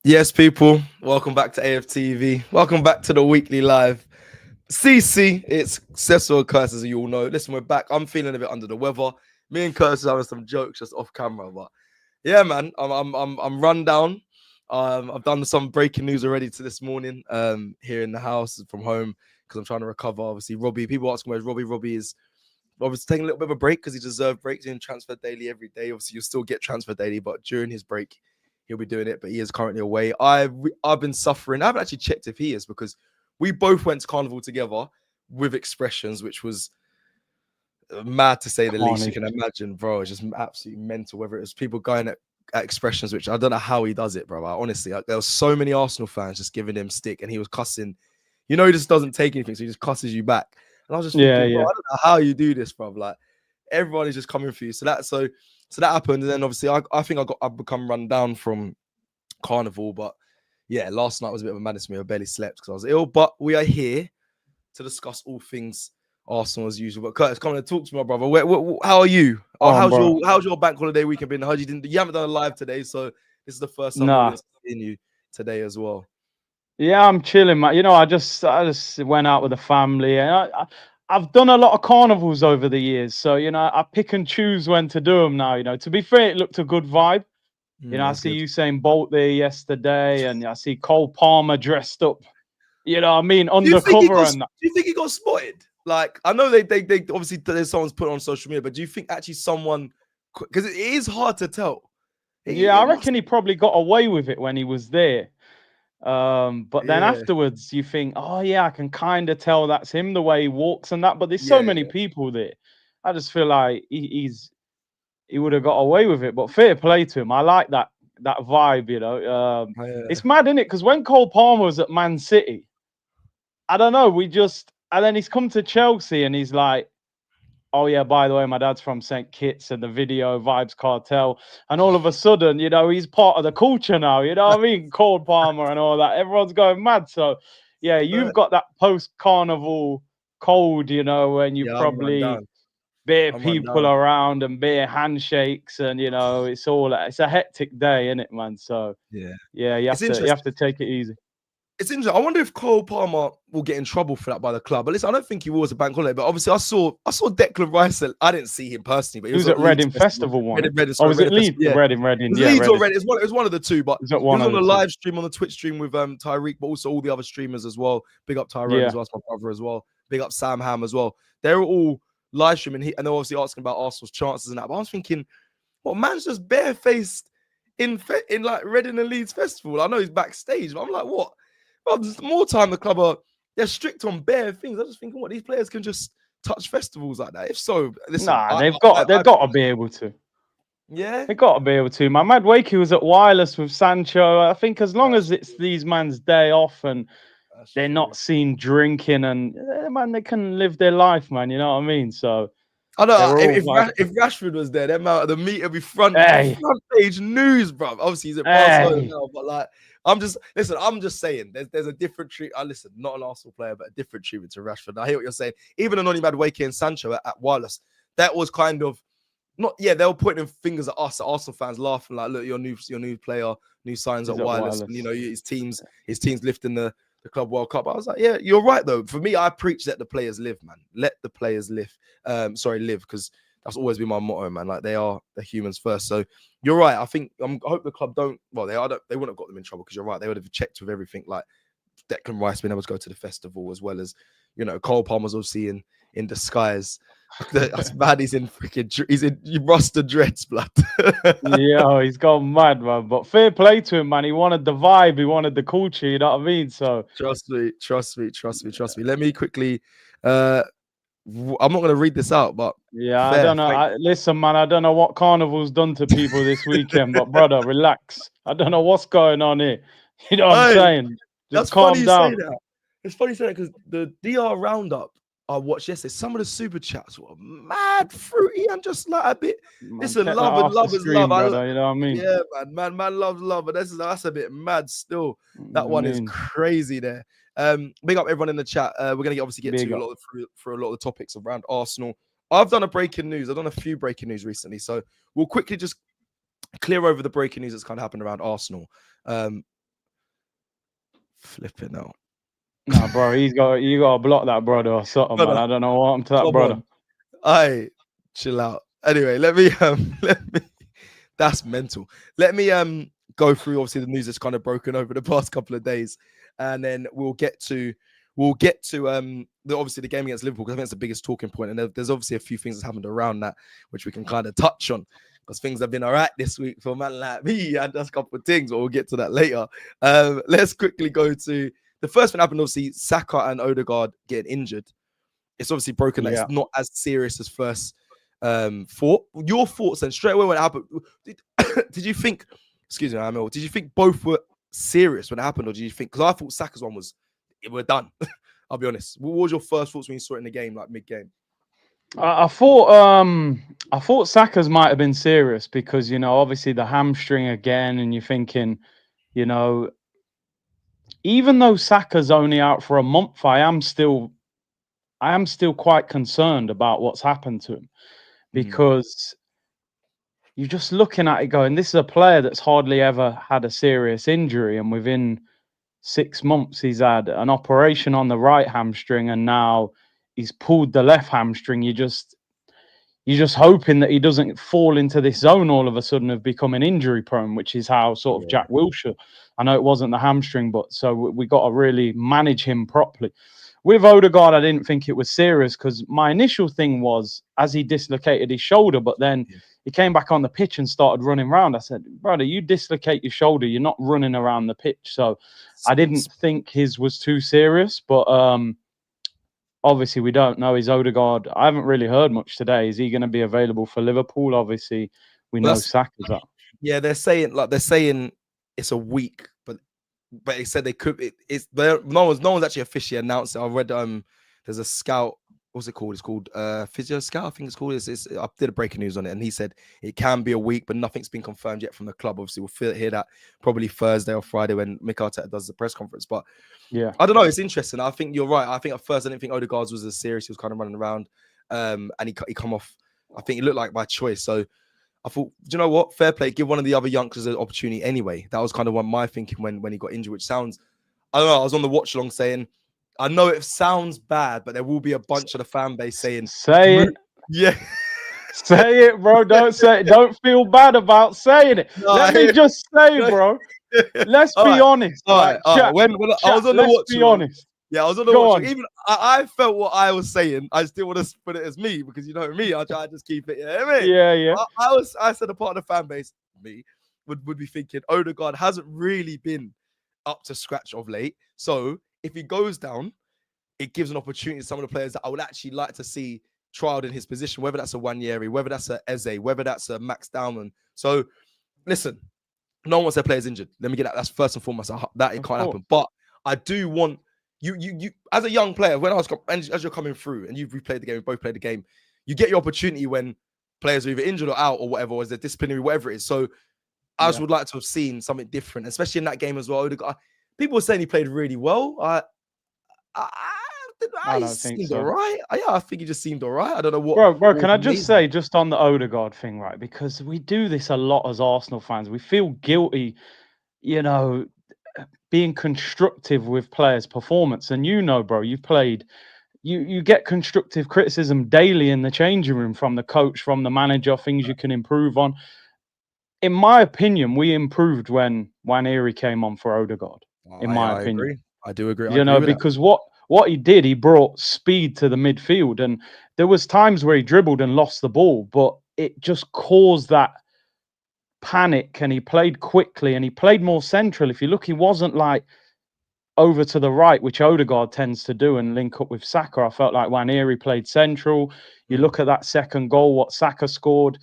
Yes, people, welcome back to AFTV. Welcome back to the weekly live. CC, it's Cecil and Curtis, as you all know. Listen, we're back. I'm feeling a bit under the weather. Me and Curtis are having some jokes just off camera, but yeah, man, I'm run down. I've done some breaking news already to this morning. Here in the house from home because I'm trying to recover. Obviously, Robbie. People asking where's Robbie. Robbie is obviously taking a little bit of a break because he deserved breaks in transfer daily every day. Obviously, you'll still get transfer daily, but during his break, he'll be doing it. But he is currently away. I've been suffering. I haven't actually checked if he is because we both went to Carnival together with expressions, which was mad to say the least. You can imagine, bro. It's just absolutely mental. Whether it was people going at expressions, which I don't know how he does it, bro. Honestly, there was so many Arsenal fans just giving him stick, and he was cussing. You know, he just doesn't take anything, so he just cusses you back. And I was just thinking, bro, I don't know how you do this, bro. Like everyone is just coming for you. So that happened, and then obviously I think I've become run down from Carnival, but yeah, last night was a bit of a madness for me. I barely slept because I was ill, but we are here to discuss all things Arsenal as usual. But Curtis, come on and talk to me, my brother. How are you? How's your bank holiday weekend been? You haven't done a live today, so this is the first time I'm seeing you today as well. Yeah, I'm chilling, man. You know, I just went out with the family, and I've done a lot of carnivals over the years, so you know, I pick and choose when to do them now. You know, to be fair, it looked a good vibe. You know, I see Usain Bolt there yesterday, and I see Cole Palmer dressed up. You know what I mean? Undercover and that. Do you think he got spotted? Like, I know they obviously there's someone's put on social media, but do you think actually someone, because it is hard to tell. I reckon he probably got away with it when he was there. But then afterwards you think, oh yeah, I can kind of tell that's him, the way he walks and that. But there's so many people there. I just feel like he would have got away with it. But fair play to him. I like that vibe, you know. It's mad, isn't it? Because when Cole Palmer was at Man City, I don't know, and then he's come to Chelsea and he's like, oh yeah, by the way, my dad's from St. Kitts and the video Vibes Cartel. And all of a sudden, you know, he's part of the culture now, you know what I mean? Cole Palmer and all that. Everyone's going mad. So yeah, you've got that post-carnival cold, you know, when you probably bare people around and bare handshakes, and you know, it's a hectic day, isn't it, man? So yeah, you have to take it easy. It's interesting. I wonder if Cole Palmer will get in trouble for that by the club. But listen, I don't think he was a bank holiday. But obviously, I saw Declan Rice. I didn't see him personally, but he was at Reading Festival one. Was it Leeds? Yeah. Reading. Leeds or Reading. It was one of the two. But he was on the live stream on the Twitch stream with Tyreek, but also all the other streamers as well. Big up Tyrone as well, as my brother as well. Big up Sam Ham as well. They were all live streaming, and they're obviously asking about Arsenal's chances and that. But I was thinking, well, man's just barefaced in like Reading and Leeds Festival. I know he's backstage, but I'm like, what? Well, more time the club they're strict on bare things. I was just thinking, what, these players can just touch festivals like that? If so, listen, they've got to be able to. Yeah, they got to be able to. My Mad Wakey was at Wireless with Sancho. I think as long as it's these man's day off and they're not seen drinking, and man, they can live their life, man. You know what I mean? So I know if Rashford was there, the meet would be front page news, bro. Obviously he's at Barcelona now, but like, I'm just saying, there's a different treatment. Listen, not an Arsenal player, but a different treatment to Rashford. I hear what you're saying. Even Anony Madueke and Sancho at Wireless, that was kind of they were pointing fingers at us, at Arsenal fans, laughing like, look, your new player, new signs at Wireless. And, you know, his team's lifting the Club World Cup. I was like, yeah, you're right though. For me, I preach let the players live, man. Let the players live. Live, because that's always been my motto, man. Like they're humans first. So you're right. I hope the club don't. Well, they wouldn't have got them in trouble, because you're right. They would have checked with everything, like Declan Rice being able to go to the festival, as well as, you know, Cole Palmer's obviously in disguise. That's bad. He's in Rasta dreads, blood. Yeah, he's gone mad, man. But fair play to him, man. He wanted the vibe, he wanted the culture. You know what I mean? So trust me. Let me quickly. I'm not going to read this out, but yeah, I don't know. Listen, man, I don't know what Carnival's done to people this weekend, but brother, relax. I don't know what's going on here. You know what I'm saying? Just calm down. It's funny you say that, because the DR roundup I watched yesterday, some of the super chats were mad fruity and just like a bit. Listen, love is love. Brother, you know what I mean? Yeah, man loves love, but that's a bit mad still. That one is crazy there. Big up everyone in the chat. We're gonna obviously get to a lot of the topics around Arsenal. I've done a breaking news. I've done a few breaking news recently, so we'll quickly just clear over the breaking news that's kind of happened around Arsenal. Flipping out. Nah, bro, you gotta block that brother or something, man. I don't know what happened to that brother. Aye, chill out. Anyway, let me that's mental. Let me go through obviously the news that's kind of broken over the past couple of days, and then we'll get to obviously the game against Liverpool, because I think it's the biggest talking point, and there's obviously a few things that's happened around that which we can kind of touch on, because things have been all right this week for a man like me, and that's a couple of things, but we'll get to that later. Let's quickly go to the first thing that happened. Obviously, Saka and Odegaard getting injured. It's obviously broken that it's not as serious as first thought. Your thoughts then, straight away when it happened, did you think, excuse me, Emil, did you think both were serious when it happened, or did you think, because I thought Saka's one was, we're done. I'll be honest. What was your first thoughts when you saw it in the game, like mid-game? I thought Saka's might have been serious because, you know, obviously the hamstring again, and you're thinking, you know, even though Saka's only out for a month, I am still quite concerned about what's happened to him, because you're just looking at it going, this is a player that's hardly ever had a serious injury, and within 6 months he's had an operation on the right hamstring, and now he's pulled the left hamstring. You're just hoping that he doesn't fall into this zone all of a sudden of becoming injury prone, which is how sort of Jack Wilshere. I know it wasn't the hamstring, but so we got to really manage him properly. With Odegaard, I didn't think it was serious, because my initial thing was, as he dislocated his shoulder, but then he came back on the pitch and started running around. I said, brother, you dislocate your shoulder, you're not running around the pitch. So I didn't think his was too serious, but obviously we don't know. Is Odegaard, I haven't really heard much today. Is he going to be available for Liverpool? Obviously, we know Saka's up. Yeah, they're saying it's a week, but they said they could. No one's actually officially announced it. I read there's a scout. What's it called? It's called Physio Scout, I think it's called. I did a breaking news on it, and he said it can be a week, but nothing's been confirmed yet from the club. Obviously, we'll hear that probably Thursday or Friday when Mikel Arteta does the press conference. But yeah, I don't know. It's interesting. I think you're right. I think at first I didn't think Odegaard was as serious. He was kind of running around, and he come off. I think it looked like by choice. So I thought, do you know what? Fair play. Give one of the other youngsters an opportunity anyway. That was kind of what my thinking when he got injured, which sounds, I don't know. I was on the watch along saying, I know it sounds bad, but there will be a bunch of the fan base saying, say it. Yeah. Say it, bro. Don't say it. Don't feel bad about saying it. No, Let me just say, bro. Let's be honest. All right. When I was on the watch, be honest. Yeah, I was on the watch. Even I felt what I was saying. I still want to put it as me, because you know me. I try to just keep it. You know what I mean? Yeah. I said a part of the fan base, me, would be thinking Odegaard hasn't really been up to scratch of late. So if he goes down, it gives an opportunity to some of the players that I would actually like to see trialed in his position, whether that's a Wanyeri, whether that's a Eze, whether that's a Max Dowman. So listen, no one wants their players injured. Let me get that. That's first and foremost. That it can't happen. But I do want you as a young player, as you're coming through and you've replayed the game, we both played the game, you get your opportunity when players are either injured or out or whatever, or is there disciplinary, whatever it is. So I just would like to have seen something different, especially in that game as well. People were saying he played really well. I don't think so. All right. I think he just seemed all right. I don't know what. Bro, can I just say, just on the Odegaard thing, right? Because we do this a lot as Arsenal fans. We feel guilty, you know, being constructive with players' performance. And you know, bro, you've played. You get constructive criticism daily in the changing room from the coach, from the manager, things you can improve on. In my opinion, we improved when Wanyeri came on for Odegaard. In my opinion, agree. I do agree. You know, because what he did, he brought speed to the midfield, and there was times where he dribbled and lost the ball, but it just caused that panic, and he played quickly and he played more central. If you look, he wasn't like over to the right, which Odegaard tends to do and link up with Saka. I felt like Wanyeri played central. You look at that second goal, what Saka scored,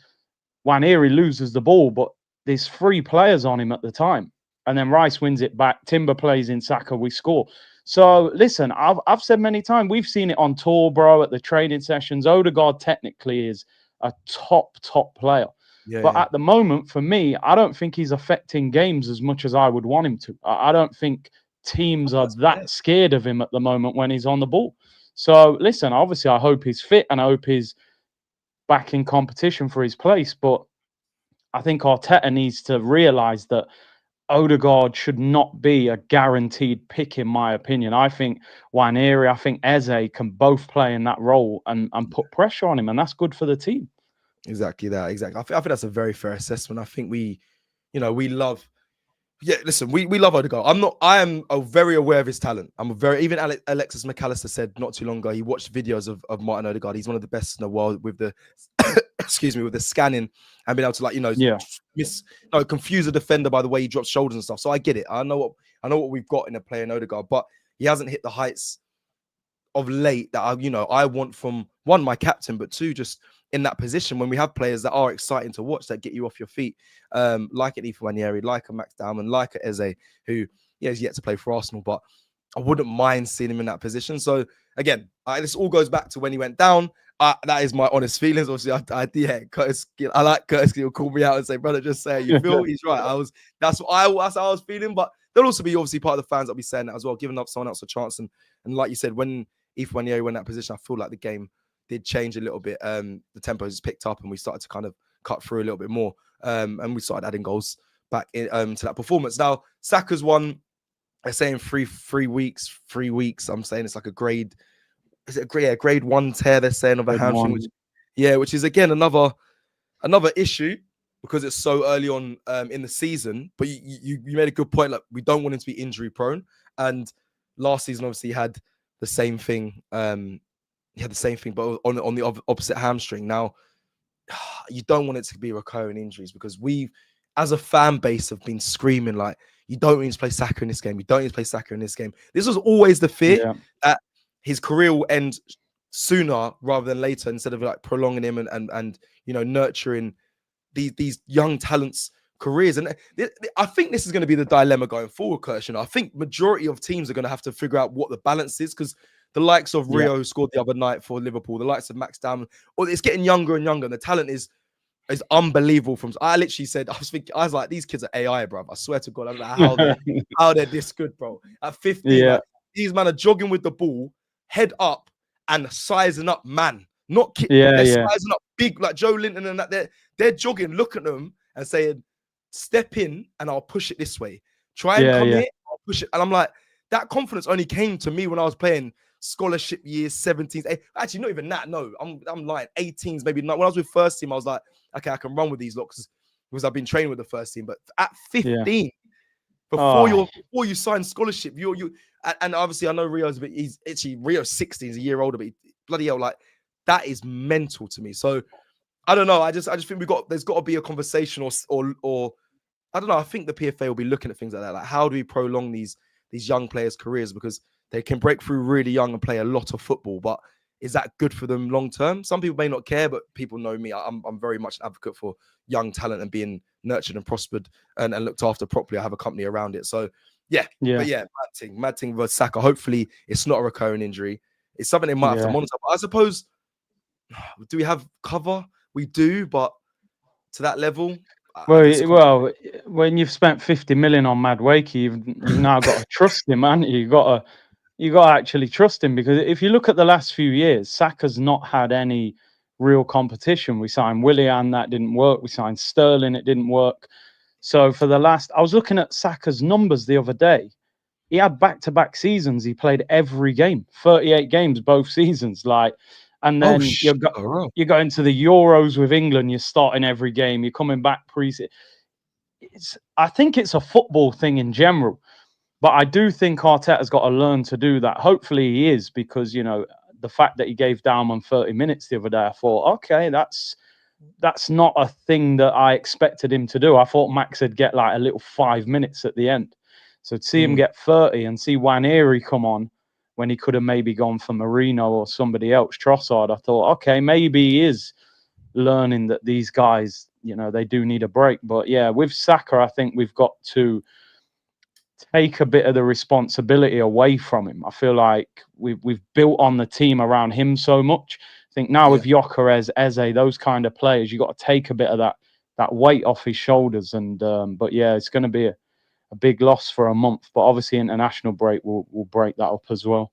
Wanyeri loses the ball, but there's 3 players on him at the time. And then Rice wins it back. Timber plays in, Saka, we score. So listen, I've said many times, we've seen it on tour, bro, at the training sessions. Odegaard technically is a top player. But at the moment, for me, I don't think he's affecting games as much as I would want him to. I don't think teams are that scared of him at the moment when he's on the ball. So listen, obviously I hope he's fit and I hope he's back in competition for his place. But I think Arteta needs to realise that Odegaard should not be a guaranteed pick, in my opinion. I think Waneri, I think Eze can both play in that role and put pressure on him, and that's good for the team. Exactly that. Exactly. I think that's a very fair assessment. I think we love. Yeah, listen, we love Odegaard. I am very aware of his talent. Even Alexis McAllister said not too long ago, he watched videos of Martin Odegaard. He's one of the best in the world with the, excuse me, with the scanning and being able to confuse a defender by the way he drops shoulders and stuff. So I get it. I know what we've got in a player in Odegaard, but he hasn't hit the heights of late that I want from one, my captain, but two, just in that position when we have players that are exciting to watch, that get you off your feet, like an Ethan Waneri, like a Max Dowman, like a Eze, who is yet to play for Arsenal, but I wouldn't mind seeing him in that position. So again, this all goes back to when he went down. That is my honest feelings. Obviously, Curtis. I like Curtis. He'll call me out and say, "Brother, just say how you feel." He's right. That's how I was feeling. But there'll also be obviously part of the fans that'll be saying that as well, giving up someone else a chance. And like you said, when Ethan Waneri went in that position, I feel like the game did change a little bit. The tempo just picked up and we started to kind of cut through a little bit more. And we started adding goals back to that performance. Now, Saka's one, they're saying 3 weeks. I'm saying it's like a grade. Is it a grade 1 tear? They're saying of a hamstring, which is again another issue because it's so early on in the season. But you made a good point. Like, we don't want him to be injury prone. And last season, obviously, he had the same thing. But on the opposite hamstring. Now, you don't want it to be recurring injuries because we, as a fan base, have been screaming like, you don't need to play Saka in this game. You don't need to play Saka in this game. This was always the fear that his career will end sooner rather than later, instead of like prolonging him and nurturing these young talents' careers. And I think this is going to be the dilemma going forward, Curtis. I think majority of teams are going to have to figure out what the balance is, because the likes of Rio, who scored the other night for Liverpool, the likes of Max Dowman, it's getting younger and younger, and the talent is unbelievable. I literally said, I was like, these kids are AI, bro. I swear to God, I'm like, how they're this good, bro. At 15, like, these men are jogging with the ball, head up, and sizing up, man. Not kick. They're sizing up big, like Joe Linton and that. They're jogging. Look at them and saying, step in and I'll push it this way. Try and come here, I'll push it. And I'm like, that confidence only came to me when I was playing scholarship years, 17s. Actually, not even that. No, I'm lying. 18s, maybe not. When I was with first team, I was like, okay, I can run with these looks because I've been training with the first team. But at 15, before you sign scholarship, and obviously I know Rio's, but he's actually Rio's 16, he's a year older, but bloody hell, like, that is mental to me. So I don't know. I just think there's got to be a conversation or I don't know. I think the PFA will be looking at things like that. Like, how do we prolong these young players' careers? Because they can break through really young and play a lot of football, but is that good for them long term? Some people may not care, but people know me. I'm very much an advocate for young talent and being nurtured and prospered and looked after properly. I have a company around it. So mad thing with Saka. Hopefully it's not a recurring injury. It's something they might have to monitor. But I suppose, do we have cover? We do, but to that level. Well, when you've spent 50 million on Madueke, you've now got to trust him, man. You got to actually trust him, because if you look at the last few years, Saka's not had any real competition. We signed Willian, that didn't work. We signed Sterling, it didn't work. So I was looking at Saka's numbers the other day. He had back-to-back seasons. He played every game, 38 games both seasons. And then you go into the Euros with England. You're starting every game. You're coming back pre-season. I think it's a football thing in general, but I do think Arteta's got to learn to do that. Hopefully he is, because the fact that he gave Dowman 30 minutes the other day, I thought, okay, that's not a thing that I expected him to do. I thought Max would get like a little 5 minutes at the end. So to see him get 30 and see Waneri come on when he could have maybe gone for Marino or somebody else, Trossard, I thought, okay, maybe he is learning that these guys, they do need a break. But yeah, with Saka, I think we've got to take a bit of the responsibility away from him. I feel like we've built on the team around him so much. I think now with Gyökeres, Eze, those kind of players, you got to take a bit of that weight off his shoulders. And but yeah, it's going to be a big loss for a month, but obviously international break will break that up as well.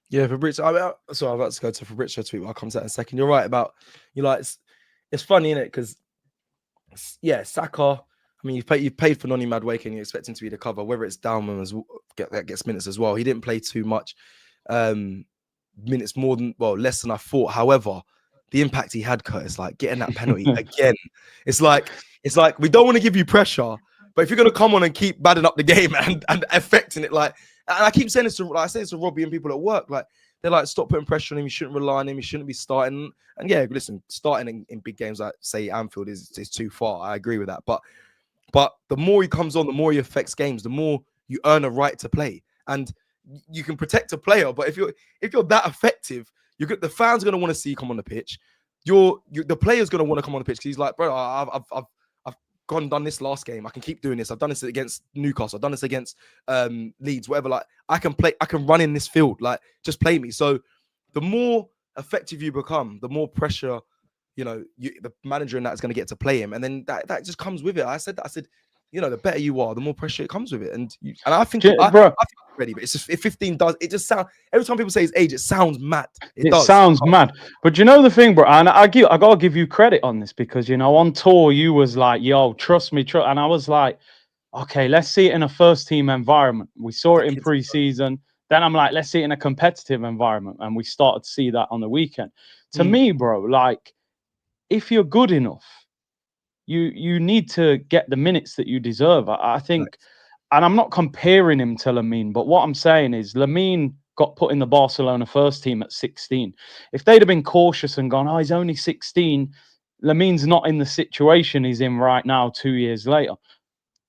Yeah, Fabrizio. I'm about to go to Fabrizio tweet. I'll come to that in a second. You're right about it's funny, isn't it? Because Saka, I mean, you've paid for Noni Madueke and you expect him to be the cover, whether it's Downman that gets minutes as well. He didn't play too much minutes, less than I thought. However, the impact he had, Curtis, like getting that penalty again, it's like we don't want to give you pressure, but if you're gonna come on and keep badding up the game and affecting it, like, and I keep saying this to Robbie and people at work, like they're like, stop putting pressure on him. You shouldn't rely on him. You shouldn't be starting. And yeah, listen, starting in big games like say Anfield is too far. I agree with that, but the more he comes on, the more he affects games, the more you earn a right to play. And you can protect a player, but if you're that effective, the fans are going to want to see you come on the pitch. The player's going to want to come on the pitch because he's like, bro, I've gone and done this last game. I can keep doing this. I've done this against Newcastle. I've done this against Leeds, whatever. Like I can run in this field. Like just play me. So the more effective you become, the more pressure, the manager and that is going to get to play him. And then that just comes with it. I said, the better you are, the more pressure it comes with it. And I think I think ready, but it's just if 15 does, it just sounds, every time people say his age, it sounds mad. It sounds mad. But you know the thing, bro, and I gotta give you credit on this because on tour you was like, yo, trust me, and I was like, okay, let's see it in a first team environment. We saw it in pre-season. Then I'm like, let's see it in a competitive environment. And we started to see that on the weekend. To me, bro, like, if you're good enough, you need to get the minutes that you deserve. I think, and I'm not comparing him to Lamine, but what I'm saying is Lamine got put in the Barcelona first team at 16. If they'd have been cautious and gone, oh, he's only 16, Lamine's not in the situation he's in right now 2 years later.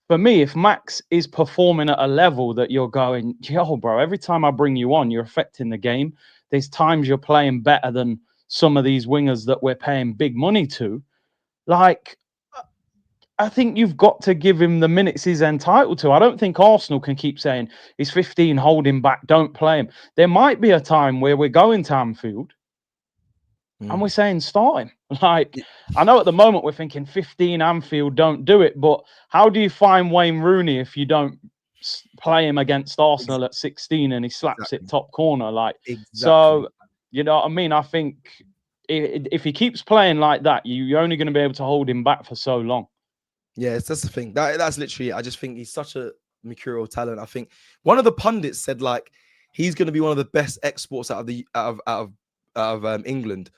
For me, if Max is performing at a level that you're going, yo, bro, every time I bring you on, you're affecting the game. There's times you're playing better than some of these wingers that we're paying big money to. Like, I think you've got to give him the minutes he's entitled to. I don't think Arsenal can keep saying he's 15, hold him back, don't play him. There might be a time where we're going to Anfield and we're saying start him. Like, I know at the moment we're thinking 15 Anfield, don't do it. But how do you find Wayne Rooney if you don't play him against Arsenal at 16 and he slaps it top corner? Like, so, you know what I mean? I think if he keeps playing like that, you're only going to be able to hold him back for so long. Yeah, that's the thing. That's literally, I just think he's such a mercurial talent. I think one of the pundits said like he's going to be one of the best exports out of England.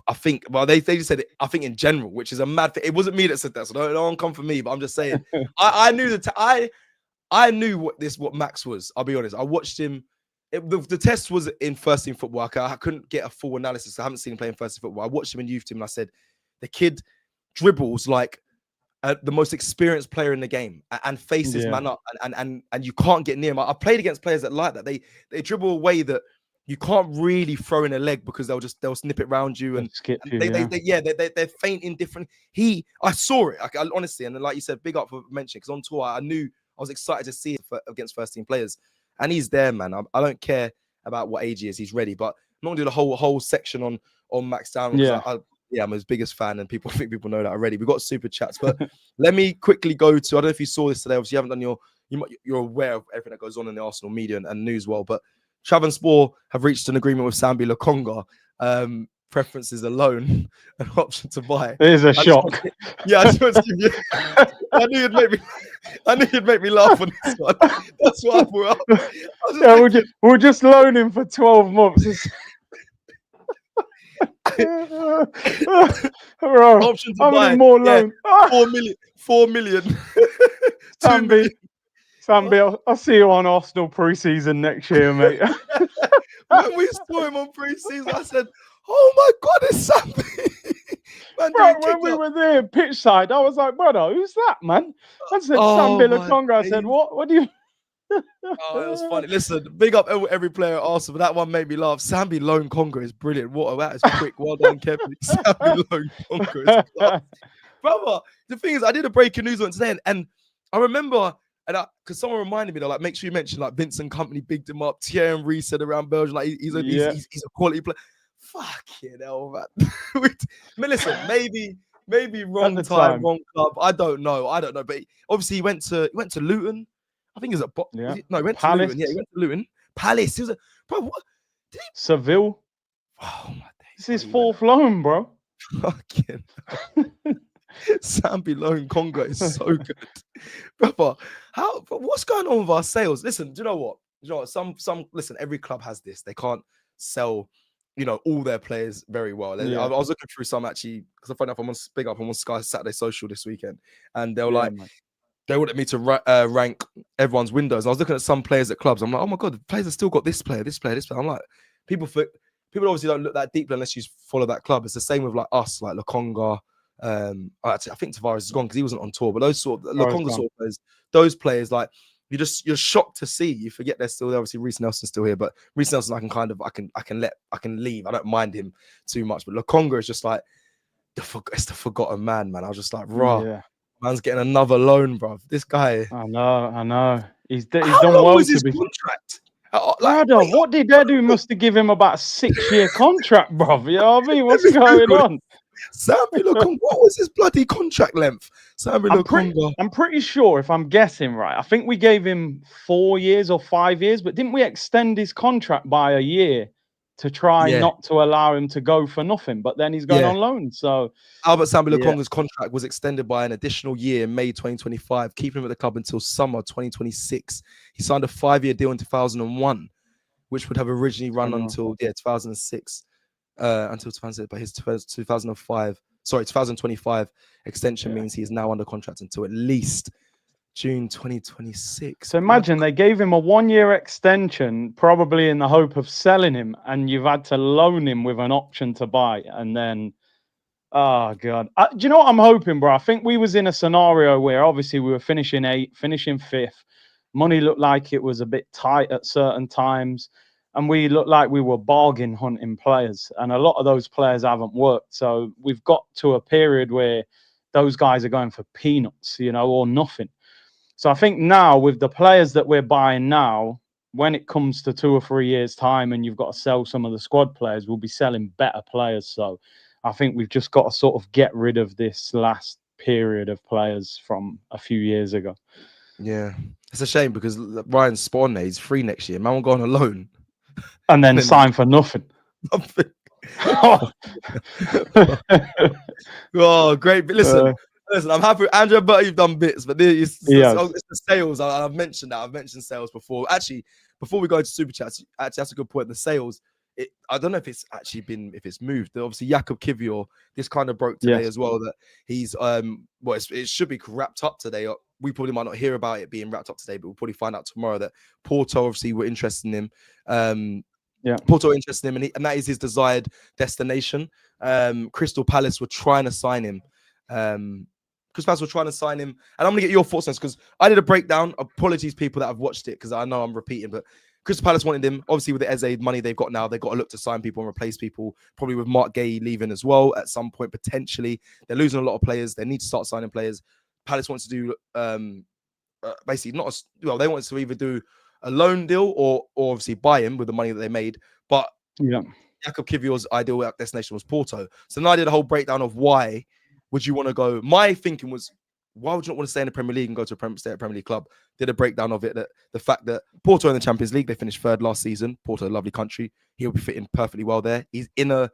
I think, well, they just said it, I think in general, which is a mad thing. It wasn't me that said that, so no one come for me, but I'm just saying, I knew I knew what Max was. I'll be honest. I watched him. The test was in first team football. I couldn't get a full analysis. I haven't seen him playing first team football. I watched him in youth team and I said, the kid dribbles like the most experienced player in the game and faces man up and you can't get near him. I've played against players that like that. They dribble away that you can't really throw in a leg because they'll snip it around you and they're fainting different. I saw it. I honestly, and like you said, big up for mentioning because on tour I was excited to see it against first team players, and he's there, man. I don't care about what age he is. He's ready, but I'm not gonna do the whole section on Max Down. I'm his biggest fan, and people know that already. We've got super chats, but let me quickly go to. I don't know if you saw this today. Obviously, you haven't done you're aware of everything that goes on in the Arsenal media and news world, but Travanspor have reached an agreement with Sambi Lokonga. Preferences alone, an option to buy. It is a shock. I just want to give you. I knew you'd make me laugh on this one. That's why I brought up. We'll just loan him for 12 months. Bro, option to buy. More loan? 4 million. Sambi, I'll see you on Arsenal pre-season next year, mate. When we saw him on pre-season, I said, "Oh my God, it's Sambi!" Bro, when we were there pitch side, I was like, "Brother, who's that, man?" I said, "Sambi Lokonga." I said, "What do you?" Oh, it was funny. Listen, big up every player at Arsenal, but that one made me laugh. Sambi Lone Conga is brilliant. That is quick. Well done, Kevin. Sambi Lone Conga is class. Brother, the thing is, I did a breaking news on today, and I remember, because someone reminded me, they're like, make sure you mention like Vincent Company bigged him up. Thierry Henry said around Belgium, like he's a quality player. Fucking hell, man. But listen, maybe wrong time, wrong club. I don't know, but obviously he went to Luton. I think he was he went to Luton. Yeah, he went to Luton. Palace. He was what? Seville. Oh my days. This is 4th loan, bro. Fucking. Sambi Lone Congo is so good. Brother, what's going on with our sales? Listen, do you know what? Some listen, every club has this. They can't sell, all their players very well. I Yeah, was looking through some actually, because I found out I'm on Sky Saturday Social this weekend, and they were yeah, like, man. they wanted me to rank everyone's windows. And I was looking at some players at clubs. I'm like, oh my god, the players have still got this player, this player, this player. I'm like, people obviously don't look that deeply unless you follow that club. It's the same with like us, like Lokonga. Actually, I think Tavares is gone because he wasn't on tour. But those sort of Lokonga sort of players, those players, like you're shocked to see. You forget they're still there. Obviously, Reece Nelson's still here, but Reece Nelson, I can leave. I don't mind him too much. But Lokonga is just like it's the forgotten man. I was just like, raw. Yeah. Man's getting another loan, bro. This guy. I know. He's How done long well was to his be. contract? Brother, what did they do? Must have given him about a 6-year contract, bro. You know what I mean? What's going on? Sambi Lokonga, what was his bloody contract length? Sambi Lokonga. I'm pretty sure, if I'm guessing right, I think we gave him 4 years or 5 years, but didn't we extend his contract by a year to try not to allow him to go for nothing? But then he's going on loan. So Albert Sambi Lokonga's contract was extended by an additional year in May 2025, keeping him at the club until summer 2026. He signed a 5-year deal in 2001, which would have originally run until 2006. Until 2006, but his 2025 extension means he is now under contract until at least June 2026. So imagine they gave him a 1-year extension, probably in the hope of selling him, and you've had to loan him with an option to buy, and then, oh god, do you know what I'm hoping, bro? I think we was in a scenario where obviously we were finishing 8th, finishing 5th. Money looked like it was a bit tight at certain times. And we look like we were bargain hunting players. And a lot of those players haven't worked. So we've got to a period where those guys are going for peanuts, or nothing. So I think now with the players that we're buying now, when it comes to 2 or 3 years' time and you've got to sell some of the squad players, we'll be selling better players. So I think we've just got to sort of get rid of this last period of players from a few years ago. Yeah. It's a shame because Ryan's spawn there, he's free next year. Man will go on a loan. And then sign for nothing. Oh, great. But listen, I'm happy. Andrew, but you've done bits, but it's the sales. I've mentioned that. I've mentioned sales before. Actually, before we go to super chats, that's a good point. The sales, I don't know if it's actually if it's moved. Obviously, Jakub Kivior, this kind of broke today as well, that he's it should be wrapped up today. We probably might not hear about it being wrapped up today, but we'll probably find out tomorrow that Porto obviously were interested in him. Porto were interested in him, and that is his desired destination. Crystal Palace were trying to sign him. And I'm going to get your thoughts on this because I did a breakdown. Apologies, people that have watched it, because I know I'm repeating, but Crystal Palace wanted him. Obviously, with the Eze money they've got now, they've got to look to sign people and replace people, probably with Mark Gay leaving as well at some point, potentially. They're losing a lot of players. They need to start signing players. Palace wants to do basically they want to either do a loan deal or obviously buy him with the money that they made. But Jakub Kivior's ideal destination was Porto. So then I did a whole breakdown of why would you want to go. My thinking was, why would you not want to stay in the Premier League and go to stay at a Premier League club? Did a breakdown of it, that the fact that Porto in the Champions League, they finished 3rd last season. Porto, a lovely country. He'll be fitting perfectly well there. He's in a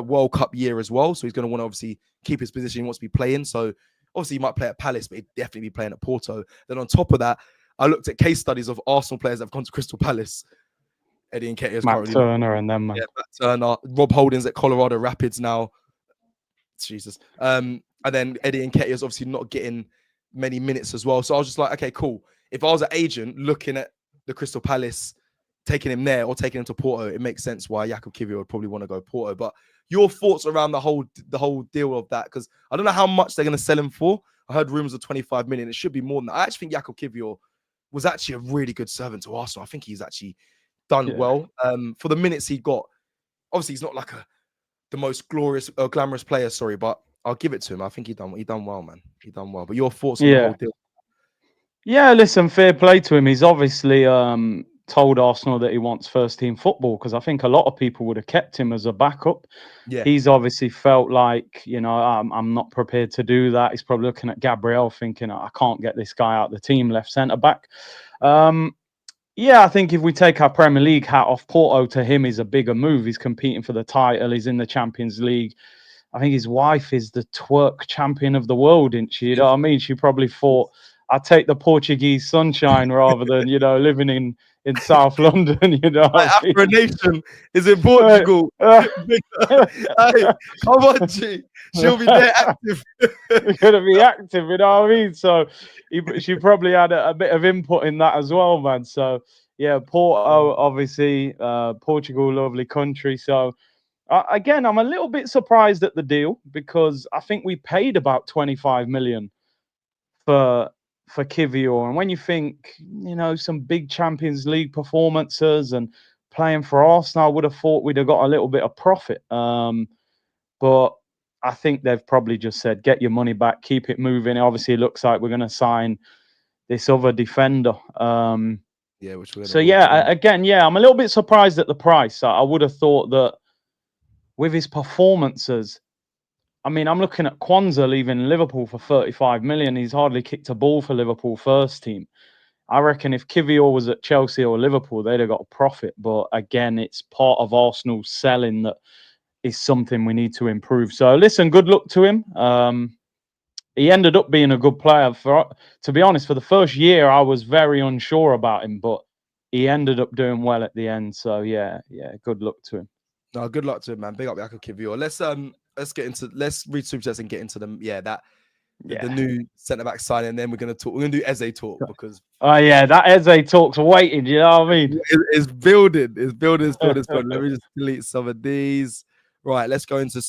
World Cup year as well, so he's going to want to obviously keep his position. He wants to be playing. So obviously he might play at Palace, but he'd definitely be playing at Porto. Then on top of that, I looked at case studies of Arsenal players that have gone to Crystal Palace. Eddie Nketiah's Matt Turner and them, man. Yeah, Matt Turner. Rob Holding's at Colorado Rapids now. Jesus. And then Eddie Nketiah's obviously not getting many minutes as well. So I was just like, okay, cool. If I was an agent looking at the Crystal Palace, taking him there or taking him to Porto, it makes sense why Jakub Kivior would probably want to go Porto. But your thoughts around the whole deal of that? Because I don't know how much they're going to sell him for. I heard rumors of 25 million. It should be more than that. I actually think Jakub Kivior was actually a really good servant to Arsenal. I think he's actually done well for the minutes he got. Obviously, he's not like the most glamorous player, but I'll give it to him. I think he done well, man. He done well. But your thoughts on the whole deal? Yeah, listen, fair play to him. He's obviously told Arsenal that he wants first-team football, because I think a lot of people would have kept him as a backup. Yeah. He's obviously felt like, I'm not prepared to do that. He's probably looking at Gabriel thinking, I can't get this guy out of the team, left centre-back. Yeah, I think if we take our Premier League hat off, Porto to him is a bigger move. He's competing for the title. He's in the Champions League. I think his wife is the twerk champion of the world, isn't she? You know what I mean? She probably thought, I'd take the Portuguese sunshine rather than, living in South London, you know My what I Afro mean? Nation is in Portugal. Hey, come on, G. She'll be there active. You're gonna be active, you know what I mean? So she probably had a bit of input in that as well, man. So yeah, Porto, obviously, Portugal, lovely country. So again, I'm a little bit surprised at the deal because I think we paid about 25 million for Kivior, and when you think, some big Champions League performances and playing for Arsenal, I would have thought we'd have got a little bit of profit. But I think they've probably just said, get your money back, keep it moving. Obviously, it looks like we're going to sign this other defender. Yeah, which we're so yeah, again, I'm a little bit surprised at the price. I would have thought that with his performances, I mean, I'm looking at Kwanzaa leaving Liverpool for 35 million. He's hardly kicked a ball for Liverpool first team. I reckon if Kivior was at Chelsea or Liverpool, they'd have got a profit. But again, it's part of Arsenal's selling that is something we need to improve. So listen, good luck to him. He ended up being a good player. To be honest, for the first year, I was very unsure about him, but he ended up doing well at the end. So yeah, good luck to him. No, good luck to him, man. Big up Jakob Kivior. Let's read super chats and get into them. The new centre back signing. And then we're gonna do Eze talk because that Eze talk's waiting. You know what I mean? It's building. Let me just delete some of these. Right, let's go into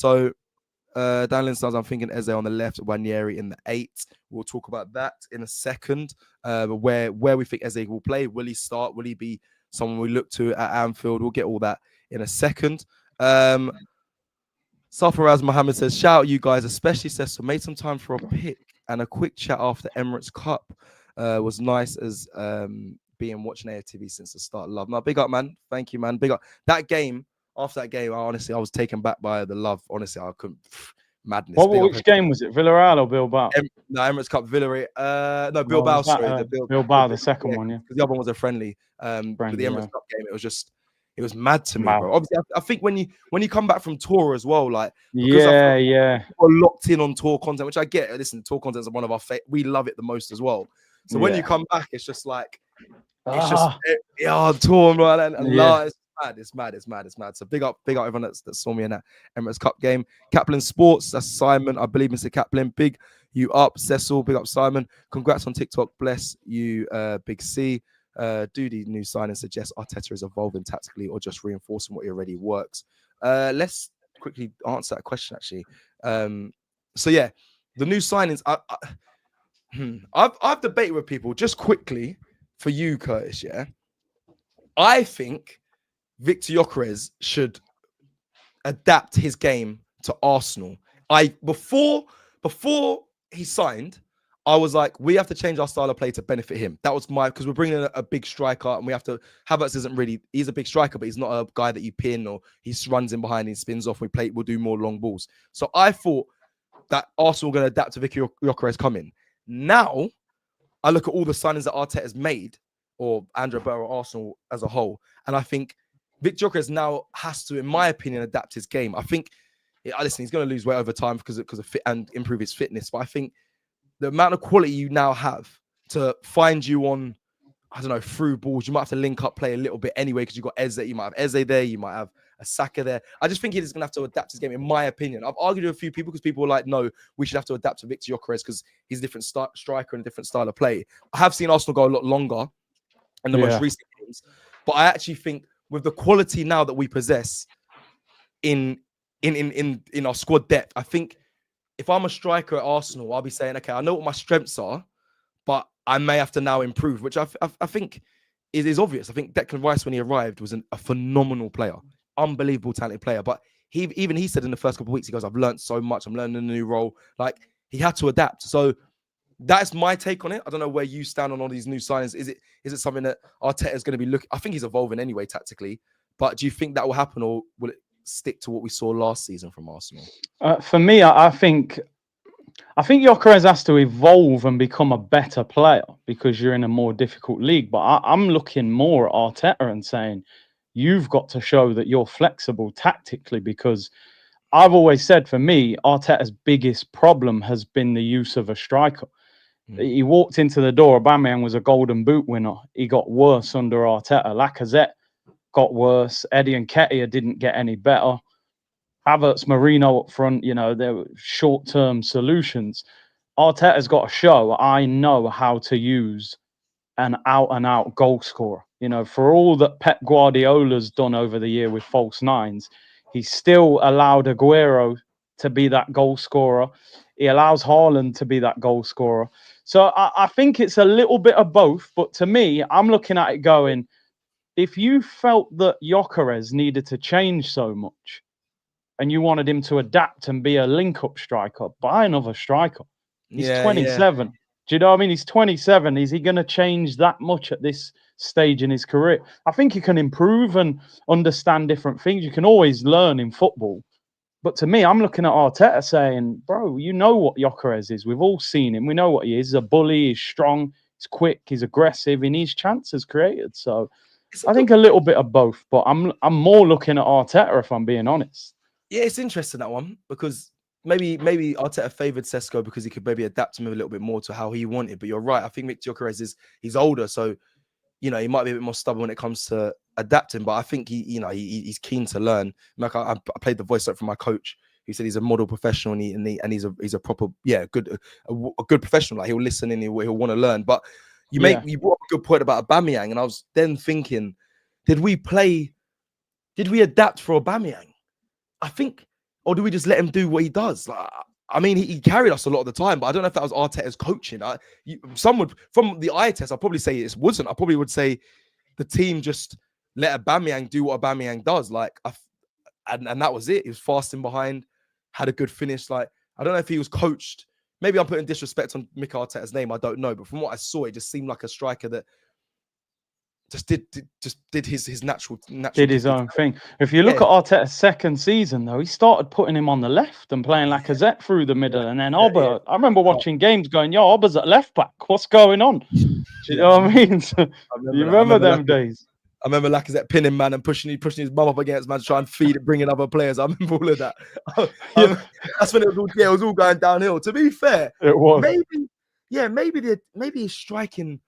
Daniel Stars, I'm thinking Eze on the left, Wanyeri in the 8. We'll talk about that in a second. Where we think Eze will play. Will he start? Will he be someone we look to at Anfield? We'll get all that in a second. Safaraz Mohammed says, shout out you guys, especially Cecil. Made some time for a pick and a quick chat after Emirates Cup. Was nice as being watching AFTV since the start. Love. No, big up, man. Thank you, man. Big up. That game, after that game, I was taken back by the love. Honestly, I couldn't. Madness. Which game was it? Villarreal or Bilbao? Emirates Cup, Villarreal. No, Bilbao. Sorry, Bilbao, the second one. Yeah, because the other one was a friendly. But the Emirates Cup game, it was mad to me, bro. Obviously, I think when you come back from tour as well, like we're locked in on tour content, which I get. Listen, tour content is one of our we love it the most as well. So when you come back, it's just like tour, bro, and it's mad. So big up everyone that saw me in that Emirates Cup game. Kaplan Sports, that's Simon, I believe, Mr. Kaplan. Big you up, Cecil. Big up, Simon. Congrats on TikTok. Bless you, Big C. Do the new signing suggest Arteta is evolving tactically or just reinforcing what already works? Let's quickly answer that question, actually. So yeah, the new signings. I've debated with people just quickly for you, Curtis. Yeah, I think Victor Gyökeres should adapt his game to Arsenal. Before he signed, I was like, we have to change our style of play to benefit him. That was because we're bringing in a big striker, and we have to. Havertz he's a big striker, but he's not a guy that you pin or he runs in behind and spins off. We'll do more long balls. So I thought that Arsenal were going to adapt to Victor Gyökeres coming. Now I look at all the signings that Arteta has made, or Andrea Berra or Arsenal as a whole, and I think Victor Gyökeres now has to, in my opinion, adapt his game. I think, listen, he's going to lose weight over time because of fit and improve his fitness. But I think the amount of quality you now have to find you on, I don't know, through balls, you might have to link up play a little bit anyway because you've got Eze. You might have Eze there. You might have a Saka there. I just think he's going to have to adapt his game, in my opinion. I've argued with a few people because people were like, no, we should have to adapt to Victor Gyökeres because he's a different striker and a different style of play. I have seen Arsenal go a lot longer in the most recent games, but I actually think with the quality now that we possess in our squad depth, I think if I'm a striker at Arsenal, I'll be saying, okay, I know what my strengths are, but I may have to now improve, which I think is obvious. I think Declan Rice, when he arrived, was a phenomenal player, unbelievable talented player. But he said in the first couple of weeks, he goes, I've learned so much. I'm learning a new role. Like, he had to adapt. So that's my take on it. I don't know where you stand on all these new signings. Is it something that Arteta is going to be looking? I think he's evolving anyway tactically, but do you think that will happen, or will it stick to what we saw last season from Arsenal? For me, I think Gyökeres has to evolve and become a better player because you're in a more difficult league. But I'm looking more at Arteta and saying, you've got to show that you're flexible tactically, because I've always said, for me, Arteta's biggest problem has been the use of a striker. He walked into the door. Aubameyang was a Golden Boot winner. He got worse under Arteta. Lacazette got worse. Eddie and Nketiah didn't get any better. Havertz, Marino up front, there were short-term solutions. Arteta's got to show, I know how to use an out-and-out goal scorer. For all that Pep Guardiola's done over the year with false nines, he still allowed Aguero to be that goal scorer. He allows Haaland to be that goal scorer. So I think it's a little bit of both. But to me, I'm looking at it going, if you felt that Gyökeres needed to change so much and you wanted him to adapt and be a link-up striker, buy another striker. He's 27. Yeah. Do you know what I mean? He's 27. Is he going to change that much at this stage in his career? I think he can improve and understand different things. You can always learn in football. But to me, I'm looking at Arteta saying, bro, you know what Gyökeres is. We've all seen him. We know what he is. He's a bully. He's strong. He's quick. He's aggressive. He needs chances created. So I think a little bit of both. But I'm more looking at Arteta, if I'm being honest. Yeah, it's interesting, that one, because maybe Arteta favoured Sesko because he could maybe adapt him a little bit more to how he wanted. But you're right. I think Gyökeres he's older, so he might be a bit more stubborn when it comes to adapting. But I think he's keen to learn. Like I played the voice from my coach, who said he's a model professional and he's a proper a good professional. Like, he'll listen and he'll want to learn. But you brought up a good point about Aubameyang, and I was then thinking, did we adapt for Aubameyang? I think, or do we just let him do what he does? Like, I mean, he carried us a lot of the time, but I don't know if that was Arteta's coaching. Some would, from the eye test, I'd probably say it wasn't. I probably would say the team just let Aubameyang do what Aubameyang does. Like, and that was it. He was fasting behind, had a good finish. Like, I don't know if he was coached. Maybe I'm putting disrespect on Mikel Arteta's name. I don't know, but from what I saw, it just seemed like a striker that just did his natural did his own thing. If you look at Arteta's second season, though, he started putting him on the left and playing Lacazette through the middle, and then Oba. I remember watching games going, "Yo, Oba's at left back. What's going on?" Do you know what I mean? So, you remember them days? I remember Lacazette pinning man and pushing his bum up against man to try and feed it, bringing other players. I remember all of that. That's when it was all going downhill. To be fair, it was maybe he's striking